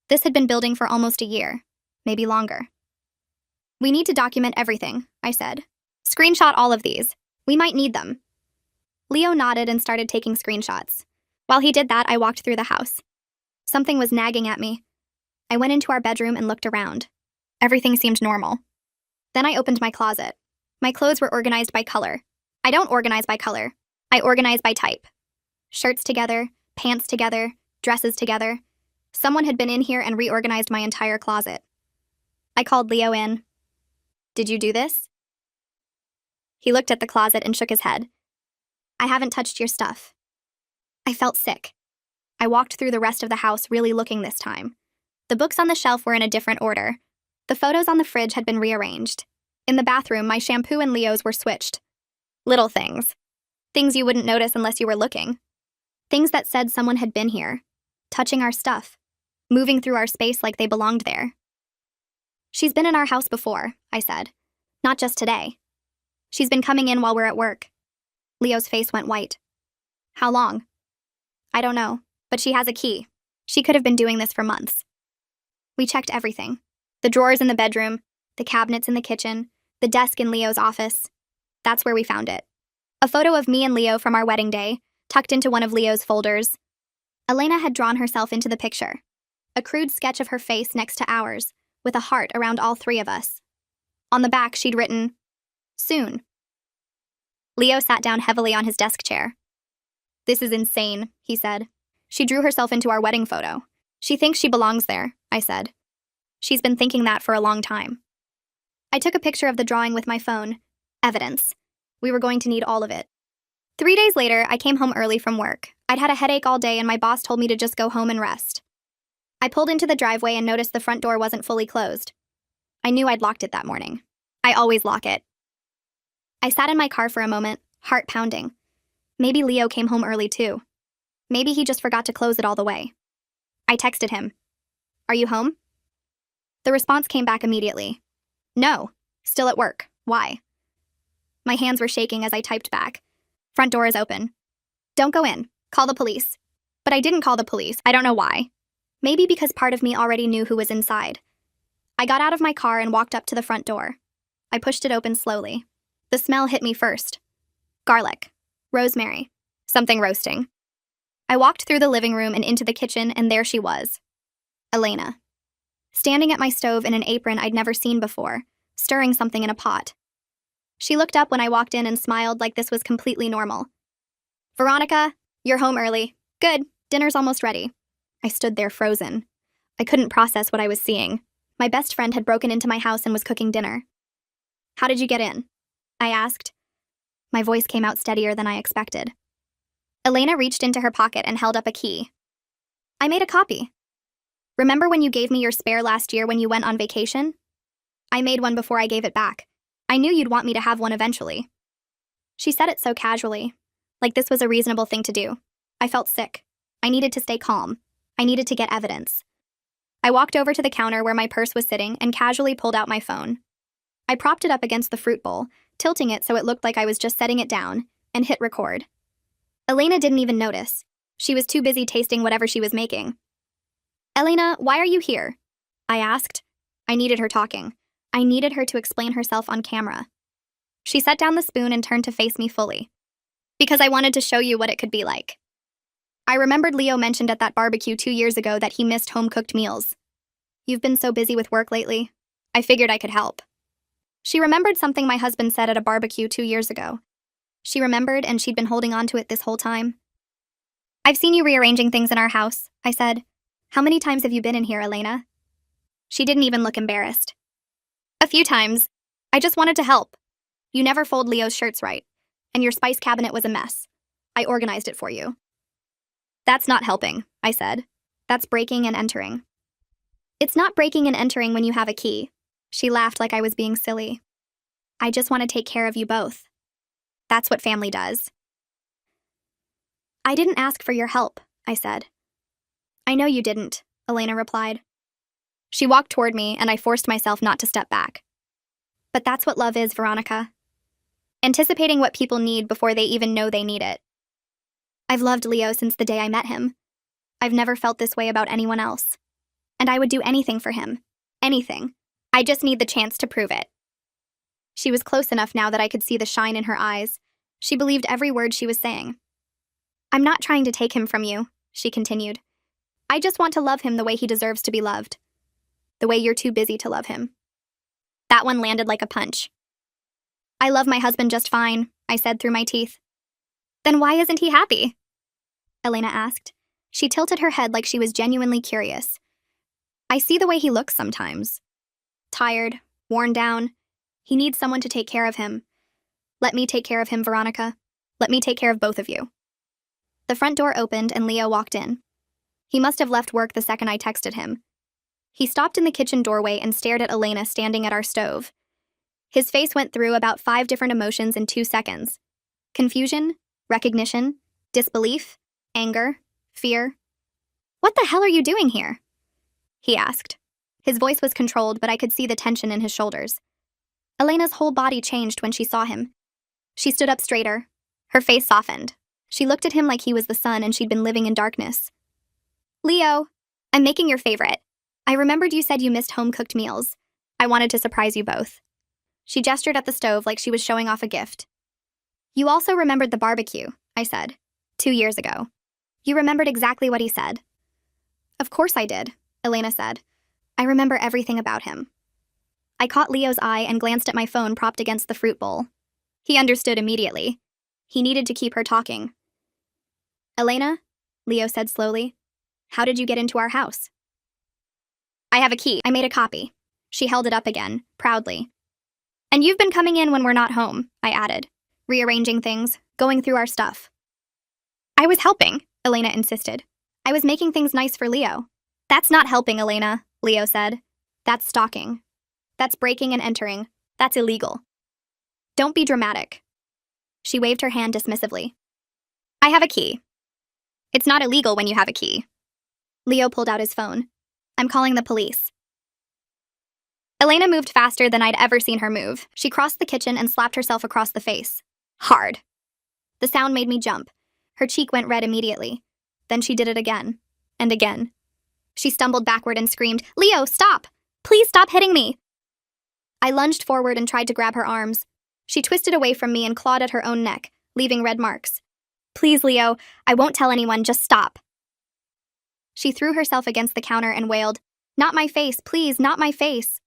This had been building for almost a year, maybe longer. We need to document everything, I said. Screenshot all of these. We might need them. Leo nodded and started taking screenshots. While he did that, I walked through the house. Something was nagging at me. I went into our bedroom and looked around. Everything seemed normal. Then I opened my closet. My clothes were organized by color. I don't organize by color. I organize by type. Shirts together, pants together, dresses together. Someone had been in here and reorganized my entire closet. I called Leo in. Did you do this? He looked at the closet and shook his head. I haven't touched your stuff. I felt sick. I walked through the rest of the house really looking this time. The books on the shelf were in a different order. The photos on the fridge had been rearranged. In the bathroom, my shampoo and Leo's were switched. Little things. Things you wouldn't notice unless you were looking. Things that said someone had been here, touching our stuff, moving through our space like they belonged there. She's been in our house before, I said. Not just today. She's been coming in while we're at work. Leo's face went white. How long? I don't know, but she has a key. She could have been doing this for months. We checked everything. The drawers in the bedroom, the cabinets in the kitchen, the desk in Leo's office. That's where we found it. A photo of me and Leo from our wedding day, tucked into one of Leo's folders. Elena had drawn herself into the picture. A crude sketch of her face next to ours, with a heart around all 3 of us. On the back, she'd written, "Soon." Leo sat down heavily on his desk chair. This is insane, he said. She drew herself into our wedding photo. She thinks she belongs there, I said. She's been thinking that for a long time. I took a picture of the drawing with my phone. Evidence. We were going to need all of it. 3 days later, I came home early from work. I'd had a headache all day and my boss told me to just go home and rest. I pulled into the driveway and noticed the front door wasn't fully closed. I knew I'd locked it that morning. I always lock it. I sat in my car for a moment, heart pounding. Maybe Leo came home early too. Maybe he just forgot to close it all the way. I texted him. Are you home? The response came back immediately. No, still at work. Why? My hands were shaking as I typed back. Front door is open. Don't go in. Call the police. But I didn't call the police. I don't know why. Maybe because part of me already knew who was inside. I got out of my car and walked up to the front door. I pushed it open slowly. The smell hit me first. Garlic. Rosemary. Something roasting. I walked through the living room and into the kitchen, and there she was. Elena. Standing at my stove in an apron I'd never seen before, stirring something in a pot. She looked up when I walked in and smiled like this was completely normal. Veronica, you're home early. Good, dinner's almost ready. I stood there frozen. I couldn't process what I was seeing. My best friend had broken into my house and was cooking dinner. How did you get in? I asked. My voice came out steadier than I expected. Elena reached into her pocket and held up a key. I made a copy. Remember when you gave me your spare last year when you went on vacation? I made one before I gave it back. I knew you'd want me to have one eventually. She said it so casually, like this was a reasonable thing to do. I felt sick. I needed to stay calm. I needed to get evidence. I walked over to the counter where my purse was sitting and casually pulled out my phone. I propped it up against the fruit bowl, tilting it so it looked like I was just setting it down, and hit record. Elena didn't even notice. She was too busy tasting whatever she was making. "Elena, why are you here?" I asked. I needed her talking. I needed her to explain herself on camera. She set down the spoon and turned to face me fully. "Because I wanted to show you what it could be like." I remembered Leo mentioned at that barbecue 2 years ago that he missed home-cooked meals. "You've been so busy with work lately. I figured I could help." She remembered something my husband said at a barbecue 2 years ago. She remembered, and she'd been holding on to it this whole time. "I've seen you rearranging things in our house," I said. "How many times have you been in here, Elena?" She didn't even look embarrassed. "A few times. I just wanted to help. You never fold Leo's shirts right, and your spice cabinet was a mess. I organized it for you." "That's not helping," I said. "That's breaking and entering." "It's not breaking and entering when you have a key." She laughed like I was being silly. "I just want to take care of you both. That's what family does." "I didn't ask for your help," I said. "I know you didn't," Elena replied. She walked toward me, and I forced myself not to step back. "But that's what love is, Veronica. Anticipating what people need before they even know they need it. I've loved Leo since the day I met him. I've never felt this way about anyone else. And I would do anything for him. Anything. I just need the chance to prove it." She was close enough now that I could see the shine in her eyes. She believed every word she was saying. "I'm not trying to take him from you," she continued. "I just want to love him the way he deserves to be loved. The way you're too busy to love him." That one landed like a punch. "I love my husband just fine," I said through my teeth. "Then why isn't he happy?" Elena asked. She tilted her head like she was genuinely curious. "I see the way he looks sometimes. Tired, worn down. He needs someone to take care of him. Let me take care of him, Veronica. Let me take care of both of you." The front door opened and Leo walked in. He must have left work the second I texted him. He stopped in the kitchen doorway and stared at Elena standing at our stove. His face went through about 5 different emotions in 2 seconds. Confusion, recognition, disbelief, anger, fear. "What the hell are you doing here?" he asked. His voice was controlled, but I could see the tension in his shoulders. Elena's whole body changed when she saw him. She stood up straighter. Her face softened. She looked at him like he was the sun and she'd been living in darkness. "Leo, I'm making your favorite. I remembered you said you missed home-cooked meals. I wanted to surprise you both." She gestured at the stove like she was showing off a gift. "You also remembered the barbecue," I said. 2 years ago. You remembered exactly what he said." "Of course I did," Elena said. "I remember everything about him." I caught Leo's eye and glanced at my phone propped against the fruit bowl. He understood immediately. He needed to keep her talking. "Elena," Leo said slowly, "how did you get into our house?" "I have a key. I made a copy." She held it up again, proudly. "And you've been coming in when we're not home," I added, rearranging things, going through our stuff. "I was helping," Elena insisted. "I was making things nice for Leo." "That's not helping, Elena," Leo said. "That's stalking. That's breaking and entering. That's illegal. Don't be dramatic." She waved her hand dismissively. "I have a key. It's not illegal when you have a key." Leo pulled out his phone. "I'm calling the police." Elena moved faster than I'd ever seen her move. She crossed the kitchen and slapped herself across the face. Hard. The sound made me jump. Her cheek went red immediately. Then she did it again. And again. She stumbled backward and screamed, "Leo, stop! Please stop hitting me!" I lunged forward and tried to grab her arms. She twisted away from me and clawed at her own neck, leaving red marks. "Please, Leo, I won't tell anyone, just stop." She threw herself against the counter and wailed, "Not my face, please, not my face."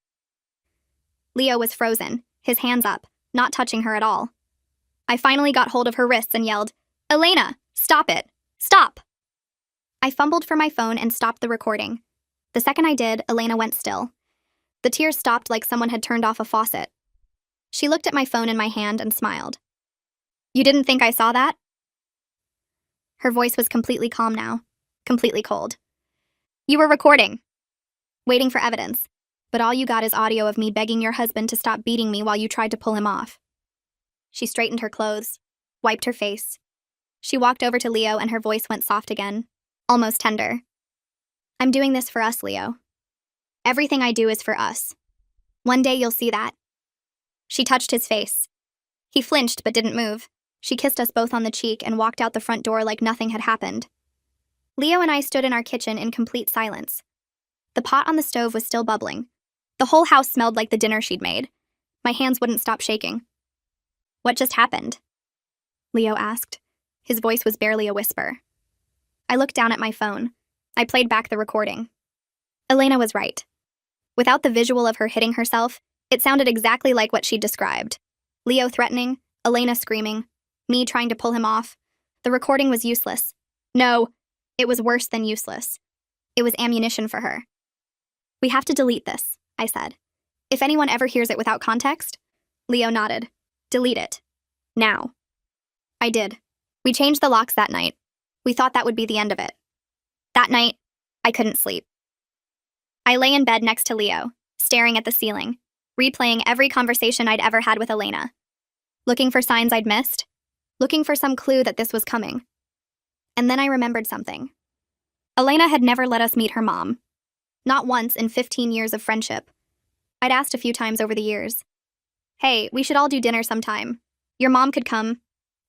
Leo was frozen, his hands up, not touching her at all. I finally got hold of her wrists and yelled, "Elena, stop it! Stop!" I fumbled for my phone and stopped the recording. The second I did, Elena went still. The tears stopped like someone had turned off a faucet. She looked at my phone in my hand and smiled. "You didn't think I saw that?" Her voice was completely calm now, completely cold. "You were recording, waiting for evidence, but all you got is audio of me begging your husband to stop beating me while you tried to pull him off." She straightened her clothes, wiped her face. She walked over to Leo and her voice went soft again, almost tender. "I'm doing this for us, Leo. Everything I do is for us. One day you'll see that. She touched his face. He flinched but didn't move. She kissed us both on the cheek and walked out the front door like nothing had happened. Leo and I stood in our kitchen in complete silence. The pot on the stove was still bubbling. The whole house smelled like the dinner she'd made. My hands wouldn't stop shaking. What just happened? Leo asked. His voice was barely a whisper. I looked down at my phone. I played back the recording. Elena was right. Without the visual of her hitting herself, it sounded exactly like what she'd described. Leo threatening, Elena screaming, me trying to pull him off. The recording was useless. No, it was worse than useless. It was ammunition for her. We have to delete this, I said. If anyone ever hears it without context? Leo nodded. Delete it. Now. I did. We changed the locks that night. We thought that would be the end of it. That night, I couldn't sleep. I lay in bed next to Leo, staring at the ceiling, replaying every conversation I'd ever had with Elena. Looking for signs I'd missed. Looking for some clue that this was coming. And then I remembered something. Elena had never let us meet her mom. Not once in 15 years of friendship. I'd asked a few times over the years. Hey, we should all do dinner sometime. Your mom could come.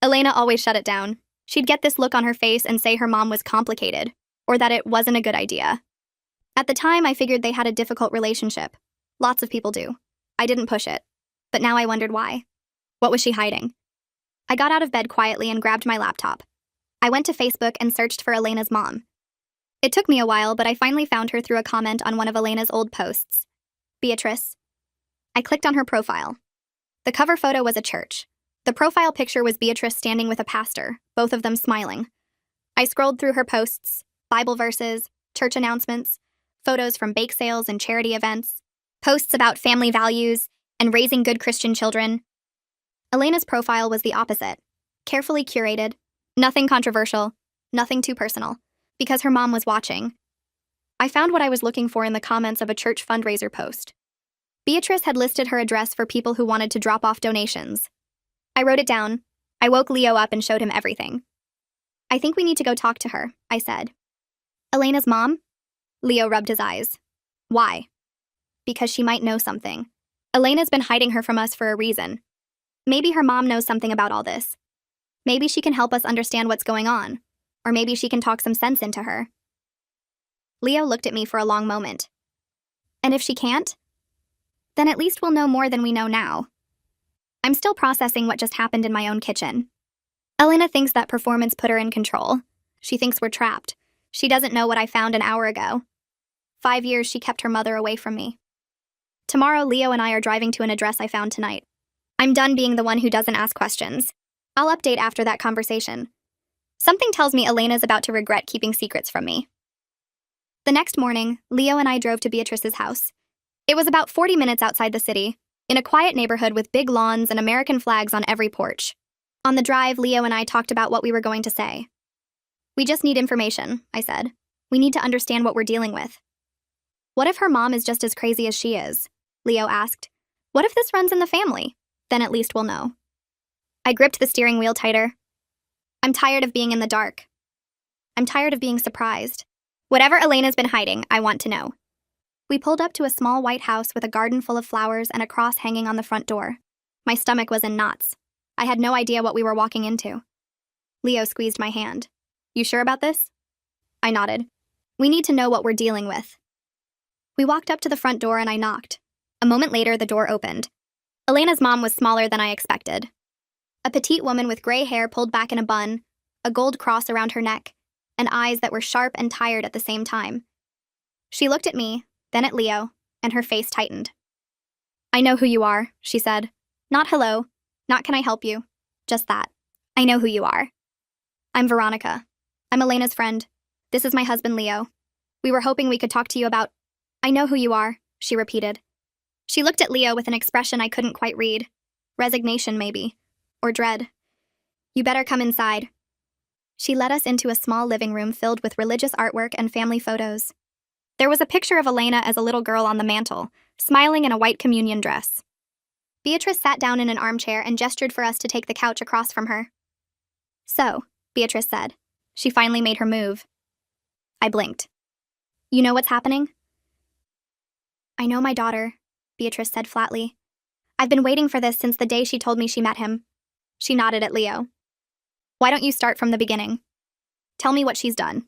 Elena always shut it down. She'd get this look on her face and say her mom was complicated, or that it wasn't a good idea. At the time, I figured they had a difficult relationship. Lots of people do. I didn't push it. But now I wondered why. What was she hiding? I got out of bed quietly and grabbed my laptop. I went to Facebook and searched for Elena's mom. It took me a while, but I finally found her through a comment on one of Elena's old posts. Beatrice. I clicked on her profile. The cover photo was a church. The profile picture was Beatrice standing with a pastor, both of them smiling. I scrolled through her posts, Bible verses, church announcements, photos from bake sales and charity events, posts about family values and raising good Christian children. Elena's profile was the opposite. Carefully curated, nothing controversial, nothing too personal, because her mom was watching. I found what I was looking for in the comments of a church fundraiser post. Beatrice had listed her address for people who wanted to drop off donations. I wrote it down. I woke Leo up and showed him everything. I think we need to go talk to her, I said. Elena's mom? Leo rubbed his eyes. Why? Because she might know something. Elena's been hiding her from us for a reason. Maybe her mom knows something about all this. Maybe she can help us understand what's going on. Or maybe she can talk some sense into her. Leo looked at me for a long moment. And if she can't? Then at least we'll know more than we know now. I'm still processing what just happened in my own kitchen. Elena thinks that performance put her in control. She thinks we're trapped. She doesn't know what I found an hour ago. 5 years she kept her mother away from me. Tomorrow, Leo and I are driving to an address I found tonight. I'm done being the one who doesn't ask questions. I'll update after that conversation. Something tells me Elena's about to regret keeping secrets from me. The next morning, Leo and I drove to Beatrice's house. It was about 40 minutes outside the city, in a quiet neighborhood with big lawns and American flags on every porch. On the drive, Leo and I talked about what we were going to say. We just need information, I said. We need to understand what we're dealing with. What if her mom is just as crazy as she is? Leo asked. What if this runs in the family? Then at least we'll know. I gripped the steering wheel tighter. I'm tired of being in the dark. I'm tired of being surprised. Whatever Elena's been hiding, I want to know. We pulled up to a small white house with a garden full of flowers and a cross hanging on the front door. My stomach was in knots. I had no idea what we were walking into. Leo squeezed my hand. You sure about this? I nodded. We need to know what we're dealing with. We walked up to the front door and I knocked. A moment later, the door opened. Elena's mom was smaller than I expected. A petite woman with gray hair pulled back in a bun, a gold cross around her neck, and eyes that were sharp and tired at the same time. She looked at me, then at Leo, and her face tightened. I know who you are, she said. Not hello, not can I help you, just that. I know who you are. I'm Veronica. I'm Elena's friend. This is my husband, Leo. We were hoping we could talk to you about... I know who you are, she repeated. She looked at Leo with an expression I couldn't quite read. Resignation, maybe. Or dread. You better come inside. She led us into a small living room filled with religious artwork and family photos. There was a picture of Elena as a little girl on the mantel, smiling in a white communion dress. Beatrice sat down in an armchair and gestured for us to take the couch across from her. So, Beatrice said. She finally made her move. I blinked. You know what's happening? I know my daughter, Beatrice said flatly. I've been waiting for this since the day she told me she met him. She nodded at Leo. Why don't you start from the beginning? Tell me what she's done.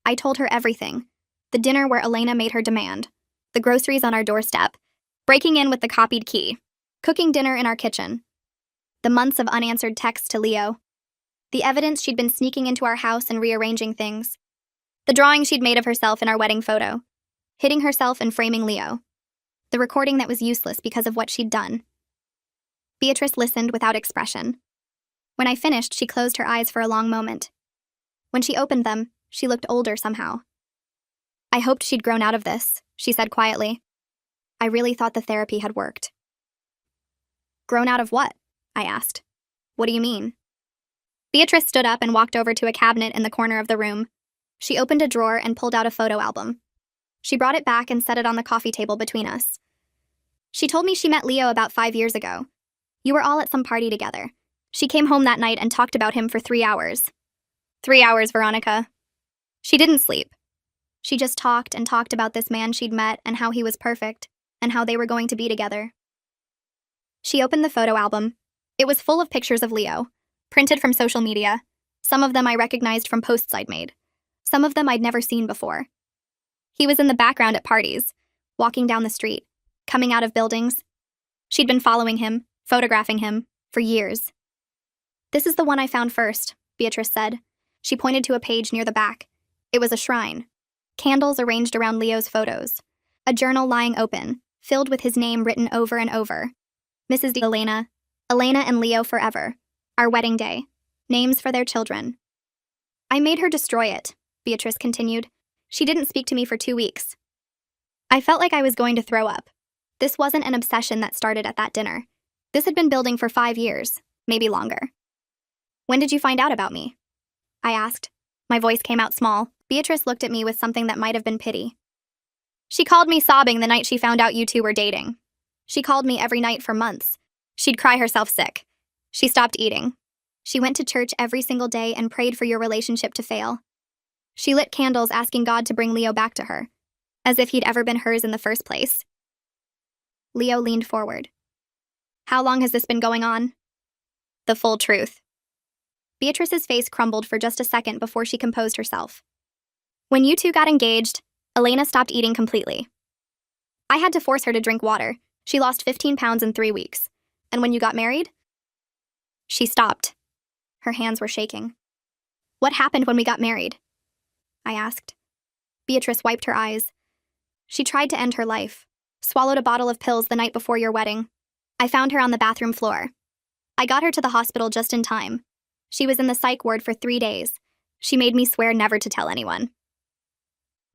I told her everything. The dinner where Elena made her demand. The groceries on our doorstep. Breaking in with the copied key. Cooking dinner in our kitchen. The months of unanswered texts to Leo. The evidence she'd been sneaking into our house and rearranging things. The drawing she'd made of herself in our wedding photo. Hitting herself and framing Leo. The recording that was useless because of what she'd done. Beatrice listened without expression. When I finished, she closed her eyes for a long moment. When she opened them, she looked older somehow. I hoped she'd grown out of this, she said quietly. I really thought the therapy had worked. Grown out of what? I asked. What do you mean? Beatrice stood up and walked over to a cabinet in the corner of the room. She opened a drawer and pulled out a photo album. She brought it back and set it on the coffee table between us. She told me she met Leo about 5 years ago. You were all at some party together. She came home that night and talked about him for 3 hours. 3 hours, Veronica. She didn't sleep. She just talked and talked about this man she'd met and how he was perfect, and how they were going to be together. She opened the photo album. It was full of pictures of Leo, printed from social media. Some of them I recognized from posts I'd made. Some of them I'd never seen before. He was in the background at parties, walking down the street, coming out of buildings. She'd been following him, photographing him, for years. This is the one I found first, Beatrice said. She pointed to a page near the back. It was a shrine. Candles arranged around Leo's photos. A journal lying open, filled with his name written over and over. Mrs. D. Elena. Elena and Leo forever. Our wedding day. Names for their children. I made her destroy it, Beatrice continued. She didn't speak to me for 2 weeks. I felt like I was going to throw up. This wasn't an obsession that started at that dinner. This had been building for 5 years, maybe longer. When did you find out about me? I asked. My voice came out small. Beatrice looked at me with something that might have been pity. She called me sobbing the night she found out you two were dating. She called me every night for months. She'd cry herself sick. She stopped eating. She went to church every single day and prayed for your relationship to fail. She lit candles asking God to bring Leo back to her, as if he'd ever been hers in the first place. Leo leaned forward. How long has this been going on? The full truth. Beatrice's face crumbled for just a second before she composed herself. When you two got engaged, Elena stopped eating completely. I had to force her to drink water. She lost 15 pounds in 3 weeks. And when you got married? She stopped. Her hands were shaking. What happened when we got married? I asked. Beatrice wiped her eyes. She tried to end her life. Swallowed a bottle of pills the night before your wedding. I found her on the bathroom floor. I got her to the hospital just in time. She was in the psych ward for 3 days. She made me swear never to tell anyone.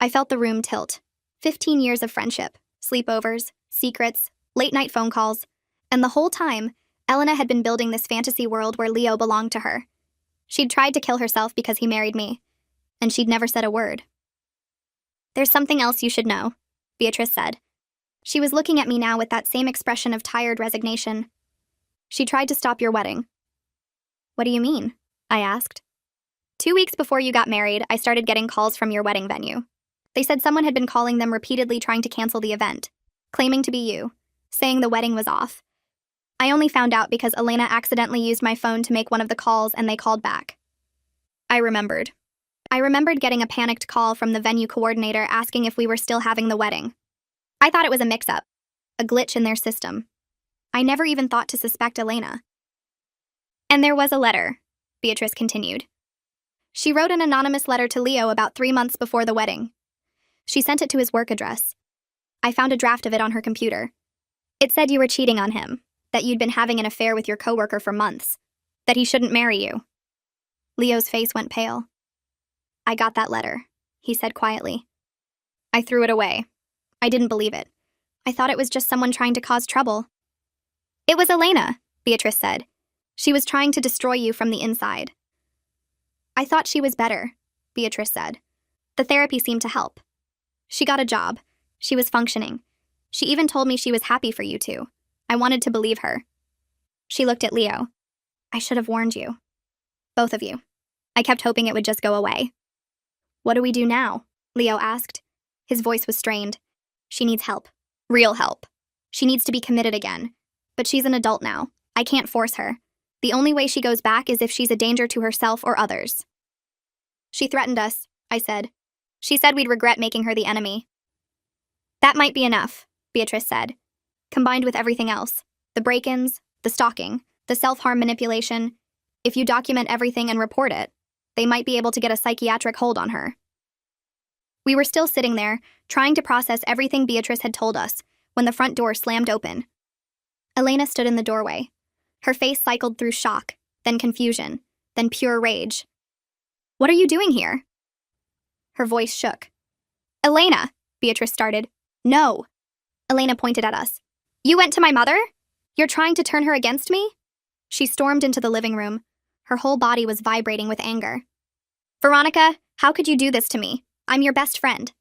I felt the room tilt. 15 years of friendship, sleepovers, secrets, late-night phone calls. And the whole time, Elena had been building this fantasy world where Leo belonged to her. She'd tried to kill herself because he married me. And she'd never said a word. There's something else you should know, Beatrice said. She was looking at me now with that same expression of tired resignation. She tried to stop your wedding. What do you mean? I asked. 2 weeks before you got married, I started getting calls from your wedding venue. They said someone had been calling them repeatedly trying to cancel the event, claiming to be you, saying the wedding was off. I only found out because Elena accidentally used my phone to make one of the calls and they called back. I remembered getting a panicked call from the venue coordinator asking if we were still having the wedding. I thought it was a mix-up, a glitch in their system. I never even thought to suspect Elena. And there was a letter, Beatrice continued. She wrote an anonymous letter to Leo about 3 months before the wedding. She sent it to his work address. I found a draft of it on her computer. It said you were cheating on him, that you'd been having an affair with your coworker for months, that he shouldn't marry you. Leo's face went pale. I got that letter, he said quietly. I threw it away. I didn't believe it. I thought it was just someone trying to cause trouble. It was Elena, Beatrice said. She was trying to destroy you from the inside. I thought she was better, Beatrice said. The therapy seemed to help. She got a job. She was functioning. She even told me she was happy for you two. I wanted to believe her. She looked at Leo. I should have warned you. Both of you. I kept hoping it would just go away. What do we do now? Leo asked. His voice was strained. She needs help. Real help. She needs to be committed again. But she's an adult now. I can't force her. The only way she goes back is if she's a danger to herself or others. She threatened us, I said. She said we'd regret making her the enemy. That might be enough, Beatrice said. Combined with everything else, the break-ins, the stalking, the self-harm manipulation, if you document everything and report it, they might be able to get a psychiatric hold on her. We were still sitting there, trying to process everything Beatrice had told us, when the front door slammed open. Elena stood in the doorway. Her face cycled through shock, then confusion, then pure rage. What are you doing here? Her voice shook. Elena, Beatrice started. No. Elena pointed at us. You went to my mother? You're trying to turn her against me? She stormed into the living room. Her whole body was vibrating with anger. Veronica, how could you do this to me? I'm your best friend.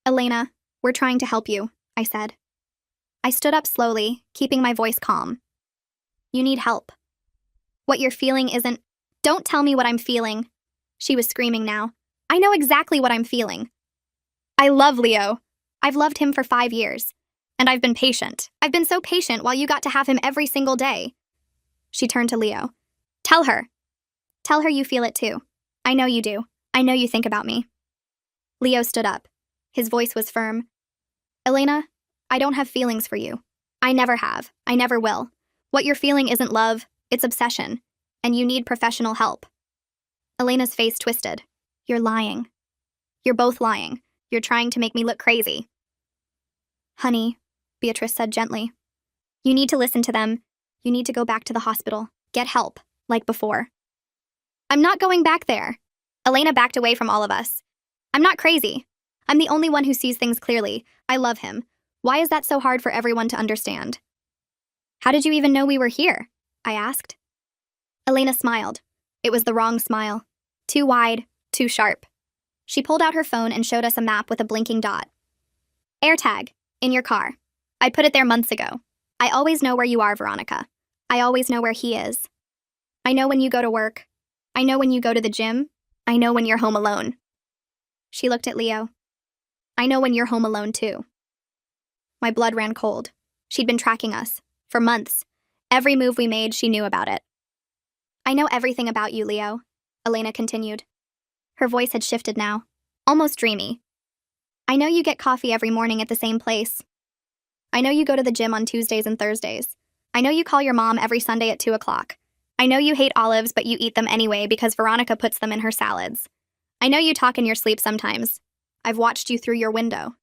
Elena, we're trying to help you, I said. I stood up slowly, keeping my voice calm. You need help. What you're feeling isn't... Don't tell me what I'm feeling. She was screaming now. I know exactly what I'm feeling. I love Leo. I've loved him for 5 years. And I've been patient. I've been so patient while you got to have him every single day. She turned to Leo. Tell her. Tell her you feel it too. I know you do. I know you think about me. Leo stood up. His voice was firm. Elena, I don't have feelings for you. I never have. I never will. What you're feeling isn't love, it's obsession. And you need professional help. Elena's face twisted. You're lying. You're both lying. You're trying to make me look crazy. Honey, Beatrice said gently. You need to listen to them. You need to go back to the hospital. Get help, like before. I'm not going back there. Elena backed away from all of us. I'm not crazy. I'm the only one who sees things clearly. I love him. Why is that so hard for everyone to understand? How did you even know we were here? I asked. Elena smiled. It was the wrong smile. Too wide, too sharp. She pulled out her phone and showed us a map with a blinking dot. AirTag, in your car. I put it there months ago. I always know where you are, Veronica. I always know where he is. I know when you go to work. I know when you go to the gym. I know when you're home alone. She looked at Leo. I know when you're home alone, too. My blood ran cold. She'd been tracking us. For months. Every move we made, she knew about it. I know everything about you, Leo, Elena continued. Her voice had shifted now. Almost dreamy. I know you get coffee every morning at the same place. I know you go to the gym on Tuesdays and Thursdays. I know you call your mom every Sunday at 2 o'clock. I know you hate olives, but you eat them anyway because Veronica puts them in her salads. I know you talk in your sleep sometimes. I've watched you through your window.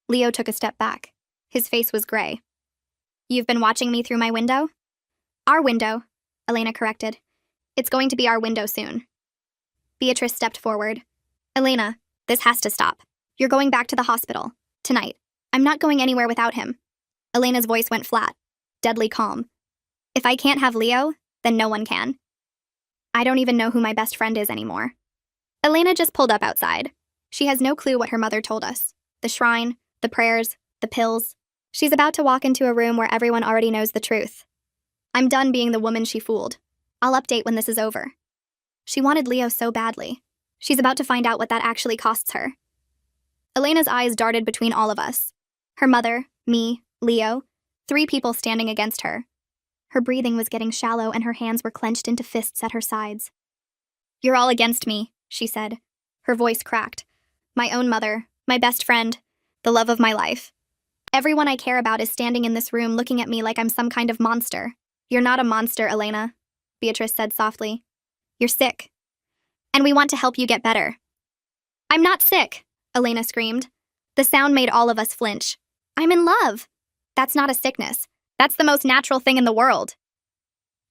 Leo took a step back. His face was gray. You've been watching me through my window? Our window, Elena corrected. It's going to be our window soon. Beatrice stepped forward. Elena, this has to stop. You're going back to the hospital. Tonight. I'm not going anywhere without him. Elena's voice went flat, deadly calm. If I can't have Leo, then no one can. I don't even know who my best friend is anymore. Elena just pulled up outside. She has no clue what her mother told us. The shrine, the prayers, the pills. She's about to walk into a room where everyone already knows the truth. I'm done being the woman she fooled. I'll update when this is over. She wanted Leo so badly. She's about to find out what that actually costs her. Elena's eyes darted between all of us. Her mother, me, Leo, 3 people standing against her. Her breathing was getting shallow and her hands were clenched into fists at her sides. You're all against me, she said. Her voice cracked. My own mother, my best friend, the love of my life. Everyone I care about is standing in this room looking at me like I'm some kind of monster. You're not a monster, Elena, Beatrice said softly. You're sick. And we want to help you get better. I'm not sick, Elena screamed. The sound made all of us flinch. I'm in love. That's not a sickness. That's the most natural thing in the world.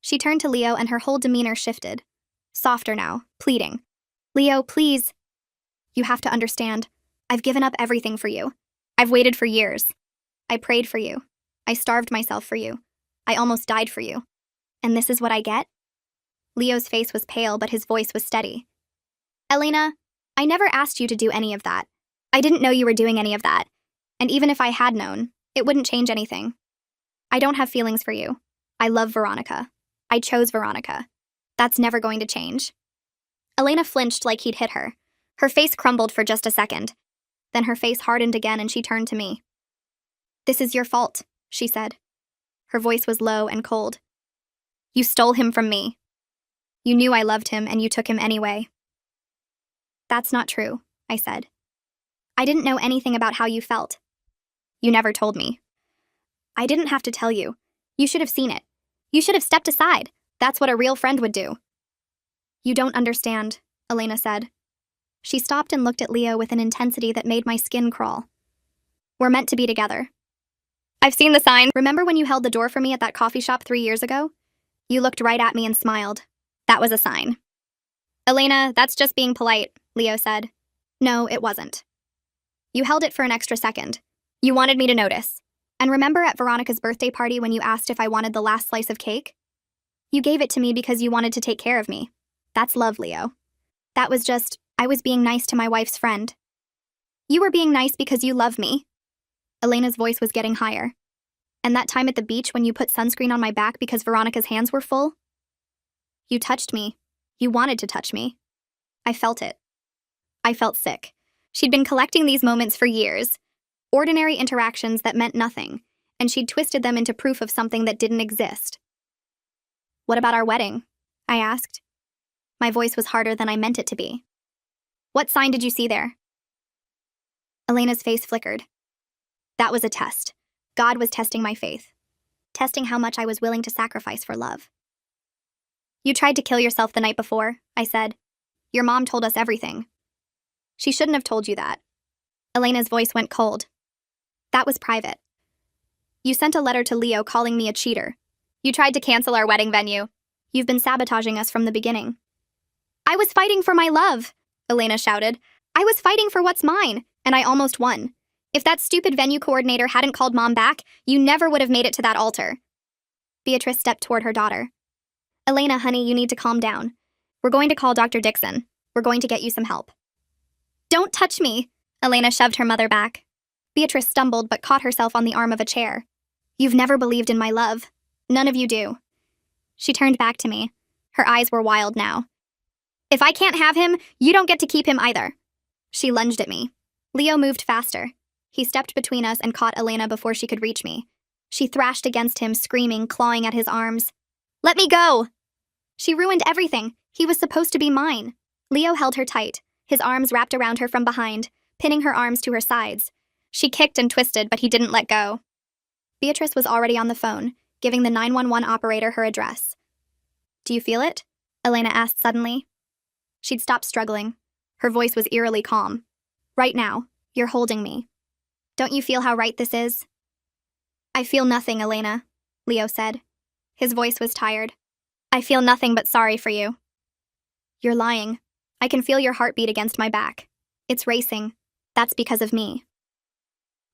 She turned to Leo and her whole demeanor shifted. Softer now, pleading. Leo, please. You have to understand. I've given up everything for you. I've waited for years. I prayed for you. I starved myself for you. I almost died for you. And this is what I get? Leo's face was pale, but his voice was steady. Elena, I never asked you to do any of that. I didn't know you were doing any of that. And even if I had known, it wouldn't change anything. I don't have feelings for you. I love Veronica. I chose Veronica. That's never going to change. Elena flinched like he'd hit her. Her face crumbled for just a second. Then her face hardened again and she turned to me. This is your fault, she said. Her voice was low and cold. You stole him from me. You knew I loved him and you took him anyway. That's not true, I said. I didn't know anything about how you felt. You never told me. I didn't have to tell you. You should have seen it. You should have stepped aside. That's what a real friend would do. You don't understand, Elena said. She stopped and looked at Leo with an intensity that made my skin crawl. We're meant to be together. I've seen the sign. Remember when you held the door for me at that coffee shop 3 years ago? You looked right at me and smiled. That was a sign. Elena, that's just being polite, Leo said. No, it wasn't. You held it for an extra second. You wanted me to notice. And remember at Veronica's birthday party when you asked if I wanted the last slice of cake? You gave it to me because you wanted to take care of me. That's love, Leo. That was just, I was being nice to my wife's friend. You were being nice because you love me. Elena's voice was getting higher. And that time at the beach when you put sunscreen on my back because Veronica's hands were full? You touched me. You wanted to touch me. I felt it. I felt sick. She'd been collecting these moments for years. Ordinary interactions that meant nothing, and she'd twisted them into proof of something that didn't exist. What about our wedding? I asked. My voice was harder than I meant it to be. What sign did you see there? Elena's face flickered. That was a test. God was testing my faith. Testing how much I was willing to sacrifice for love. You tried to kill yourself the night before, I said. Your mom told us everything. She shouldn't have told you that. Elena's voice went cold. That was private. You sent a letter to Leo calling me a cheater. You tried to cancel our wedding venue. You've been sabotaging us from the beginning. I was fighting for my love, Elena shouted. I was fighting for what's mine, and I almost won. If that stupid venue coordinator hadn't called Mom back, you never would have made it to that altar. Beatrice stepped toward her daughter. Elena, honey, you need to calm down. We're going to call Dr. Dixon. We're going to get you some help. Don't touch me, Elena shoved her mother back. Beatrice stumbled but caught herself on the arm of a chair. You've never believed in my love. None of you do. She turned back to me. Her eyes were wild now. If I can't have him, you don't get to keep him either. She lunged at me. Leo moved faster. He stepped between us and caught Elena before she could reach me. She thrashed against him, screaming, clawing at his arms. Let me go! She ruined everything. He was supposed to be mine. Leo held her tight, his arms wrapped around her from behind, pinning her arms to her sides. She kicked and twisted, but he didn't let go. Beatrice was already on the phone, giving the 911 operator her address. Do you feel it? Elena asked suddenly. She'd stopped struggling. Her voice was eerily calm. Right now, you're holding me. Don't you feel how right this is? I feel nothing, Elena, Leo said. His voice was tired. I feel nothing but sorry for you. You're lying. I can feel your heartbeat against my back. It's racing. That's because of me.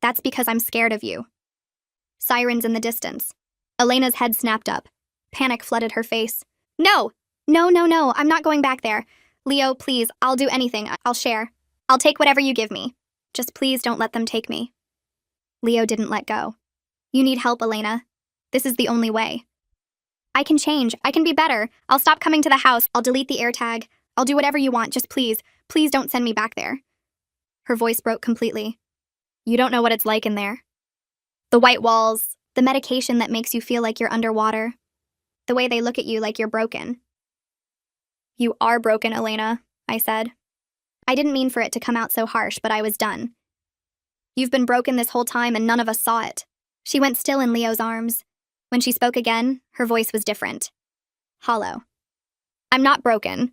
That's because I'm scared of you. Sirens in the distance. Elena's head snapped up. Panic flooded her face. No! No, I'm not going back there. Leo, please, I'll do anything. I'll share. I'll take whatever you give me. Just please don't let them take me. Leo didn't let go. You need help, Elena. This is the only way. I can change. I can be better. I'll stop coming to the house. I'll delete the AirTag. I'll do whatever you want. Just please don't send me back there. Her voice broke completely. You don't know what it's like in there. The white walls, the medication that makes you feel like you're underwater, the way they look at you like you're broken. You are broken, Elena, I said. I didn't mean for it to come out so harsh, but I was done. You've been broken this whole time and none of us saw it. She went still in Leo's arms. When she spoke again, her voice was different. Hollow. I'm not broken.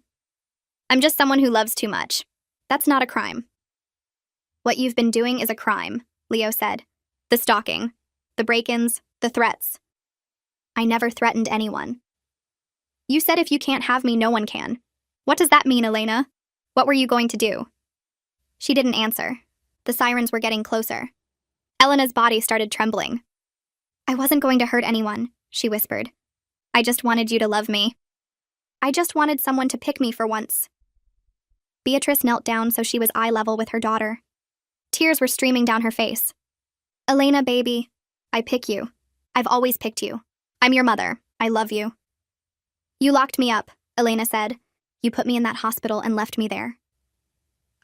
I'm just someone who loves too much. That's not a crime. What you've been doing is a crime, Leo said. The stalking, the break-ins, the threats. I never threatened anyone. You said if you can't have me, no one can. What does that mean, Elena? What were you going to do? She didn't answer. The sirens were getting closer. Elena's body started trembling. I wasn't going to hurt anyone, she whispered. I just wanted you to love me. I just wanted someone to pick me for once. Beatrice knelt down so she was eye level with her daughter. Tears were streaming down her face. Elena, baby, I pick you. I've always picked you. I'm your mother. I love you. You locked me up, Elena said. You put me in that hospital and left me there.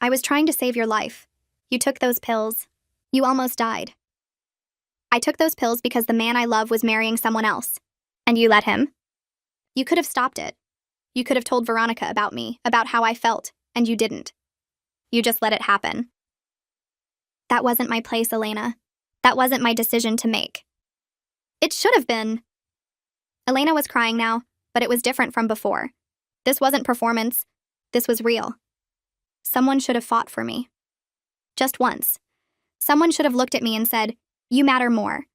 I was trying to save your life. You took those pills. You almost died. I took those pills because the man I love was marrying someone else. And you let him? You could have stopped it. You could have told Veronica about me, about how I felt, and you didn't. You just let it happen. That wasn't my place, Elena. That wasn't my decision to make. It should have been. Elena was crying now, but it was different from before. This wasn't performance. This was real. Someone should have fought for me. Just once. Someone should have looked at me and said, "You matter more."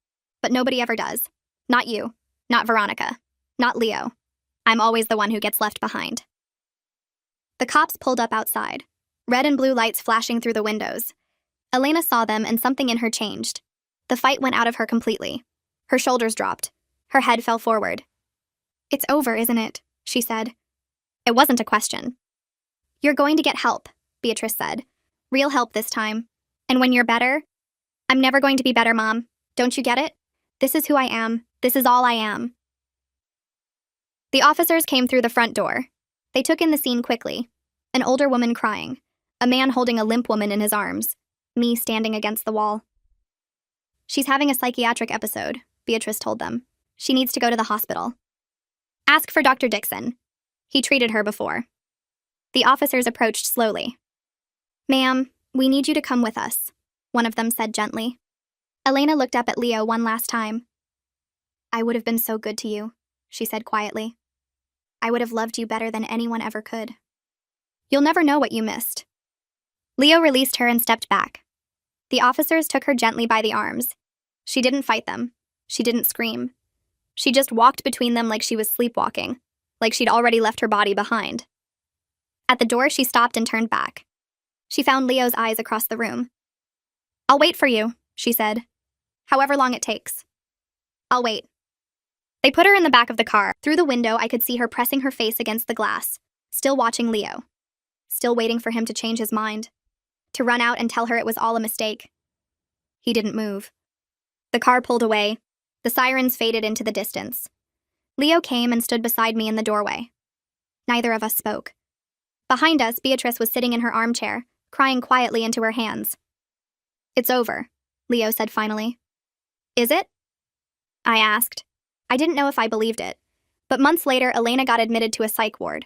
But nobody ever does. Not you. Not Veronica. Not Leo. I'm always the one who gets left behind. The cops pulled up outside, red and blue lights flashing through the windows. Elena saw them and something in her changed. The fight went out of her completely. Her shoulders dropped. Her head fell forward. "It's over, isn't it?" she said. It wasn't a question. "You're going to get help," Beatrice said. "Real help this time. And when you're better..." "I'm never going to be better, Mom. Don't you get it? This is who I am. This is all I am." The officers came through the front door. They took in the scene quickly. An older woman crying. A man holding a limp woman in his arms. Me standing against the wall. "She's having a psychiatric episode," Beatrice told them. "She needs to go to the hospital. Ask for Dr. Dixon. He treated her before." The officers approached slowly. "Ma'am, we need you to come with us," one of them said gently. Elena looked up at Leo one last time. "I would have been so good to you," she said quietly. "I would have loved you better than anyone ever could. You'll never know what you missed." Leo released her and stepped back. The officers took her gently by the arms. She didn't fight them. She didn't scream. She just walked between them like she was sleepwalking, like she'd already left her body behind. At the door, she stopped and turned back. She found Leo's eyes across the room. "I'll wait for you," she said. "However long it takes. I'll wait." They put her in the back of the car. Through the window, I could see her pressing her face against the glass, still watching Leo, still waiting for him to change his mind, to run out and tell her it was all a mistake. He didn't move. The car pulled away. The sirens faded into the distance. Leo came and stood beside me in the doorway. Neither of us spoke. Behind us, Beatrice was sitting in her armchair, crying quietly into her hands. "It's over," Leo said finally. "Is it?" I asked. I didn't know if I believed it. But months later, Elena got admitted to a psych ward.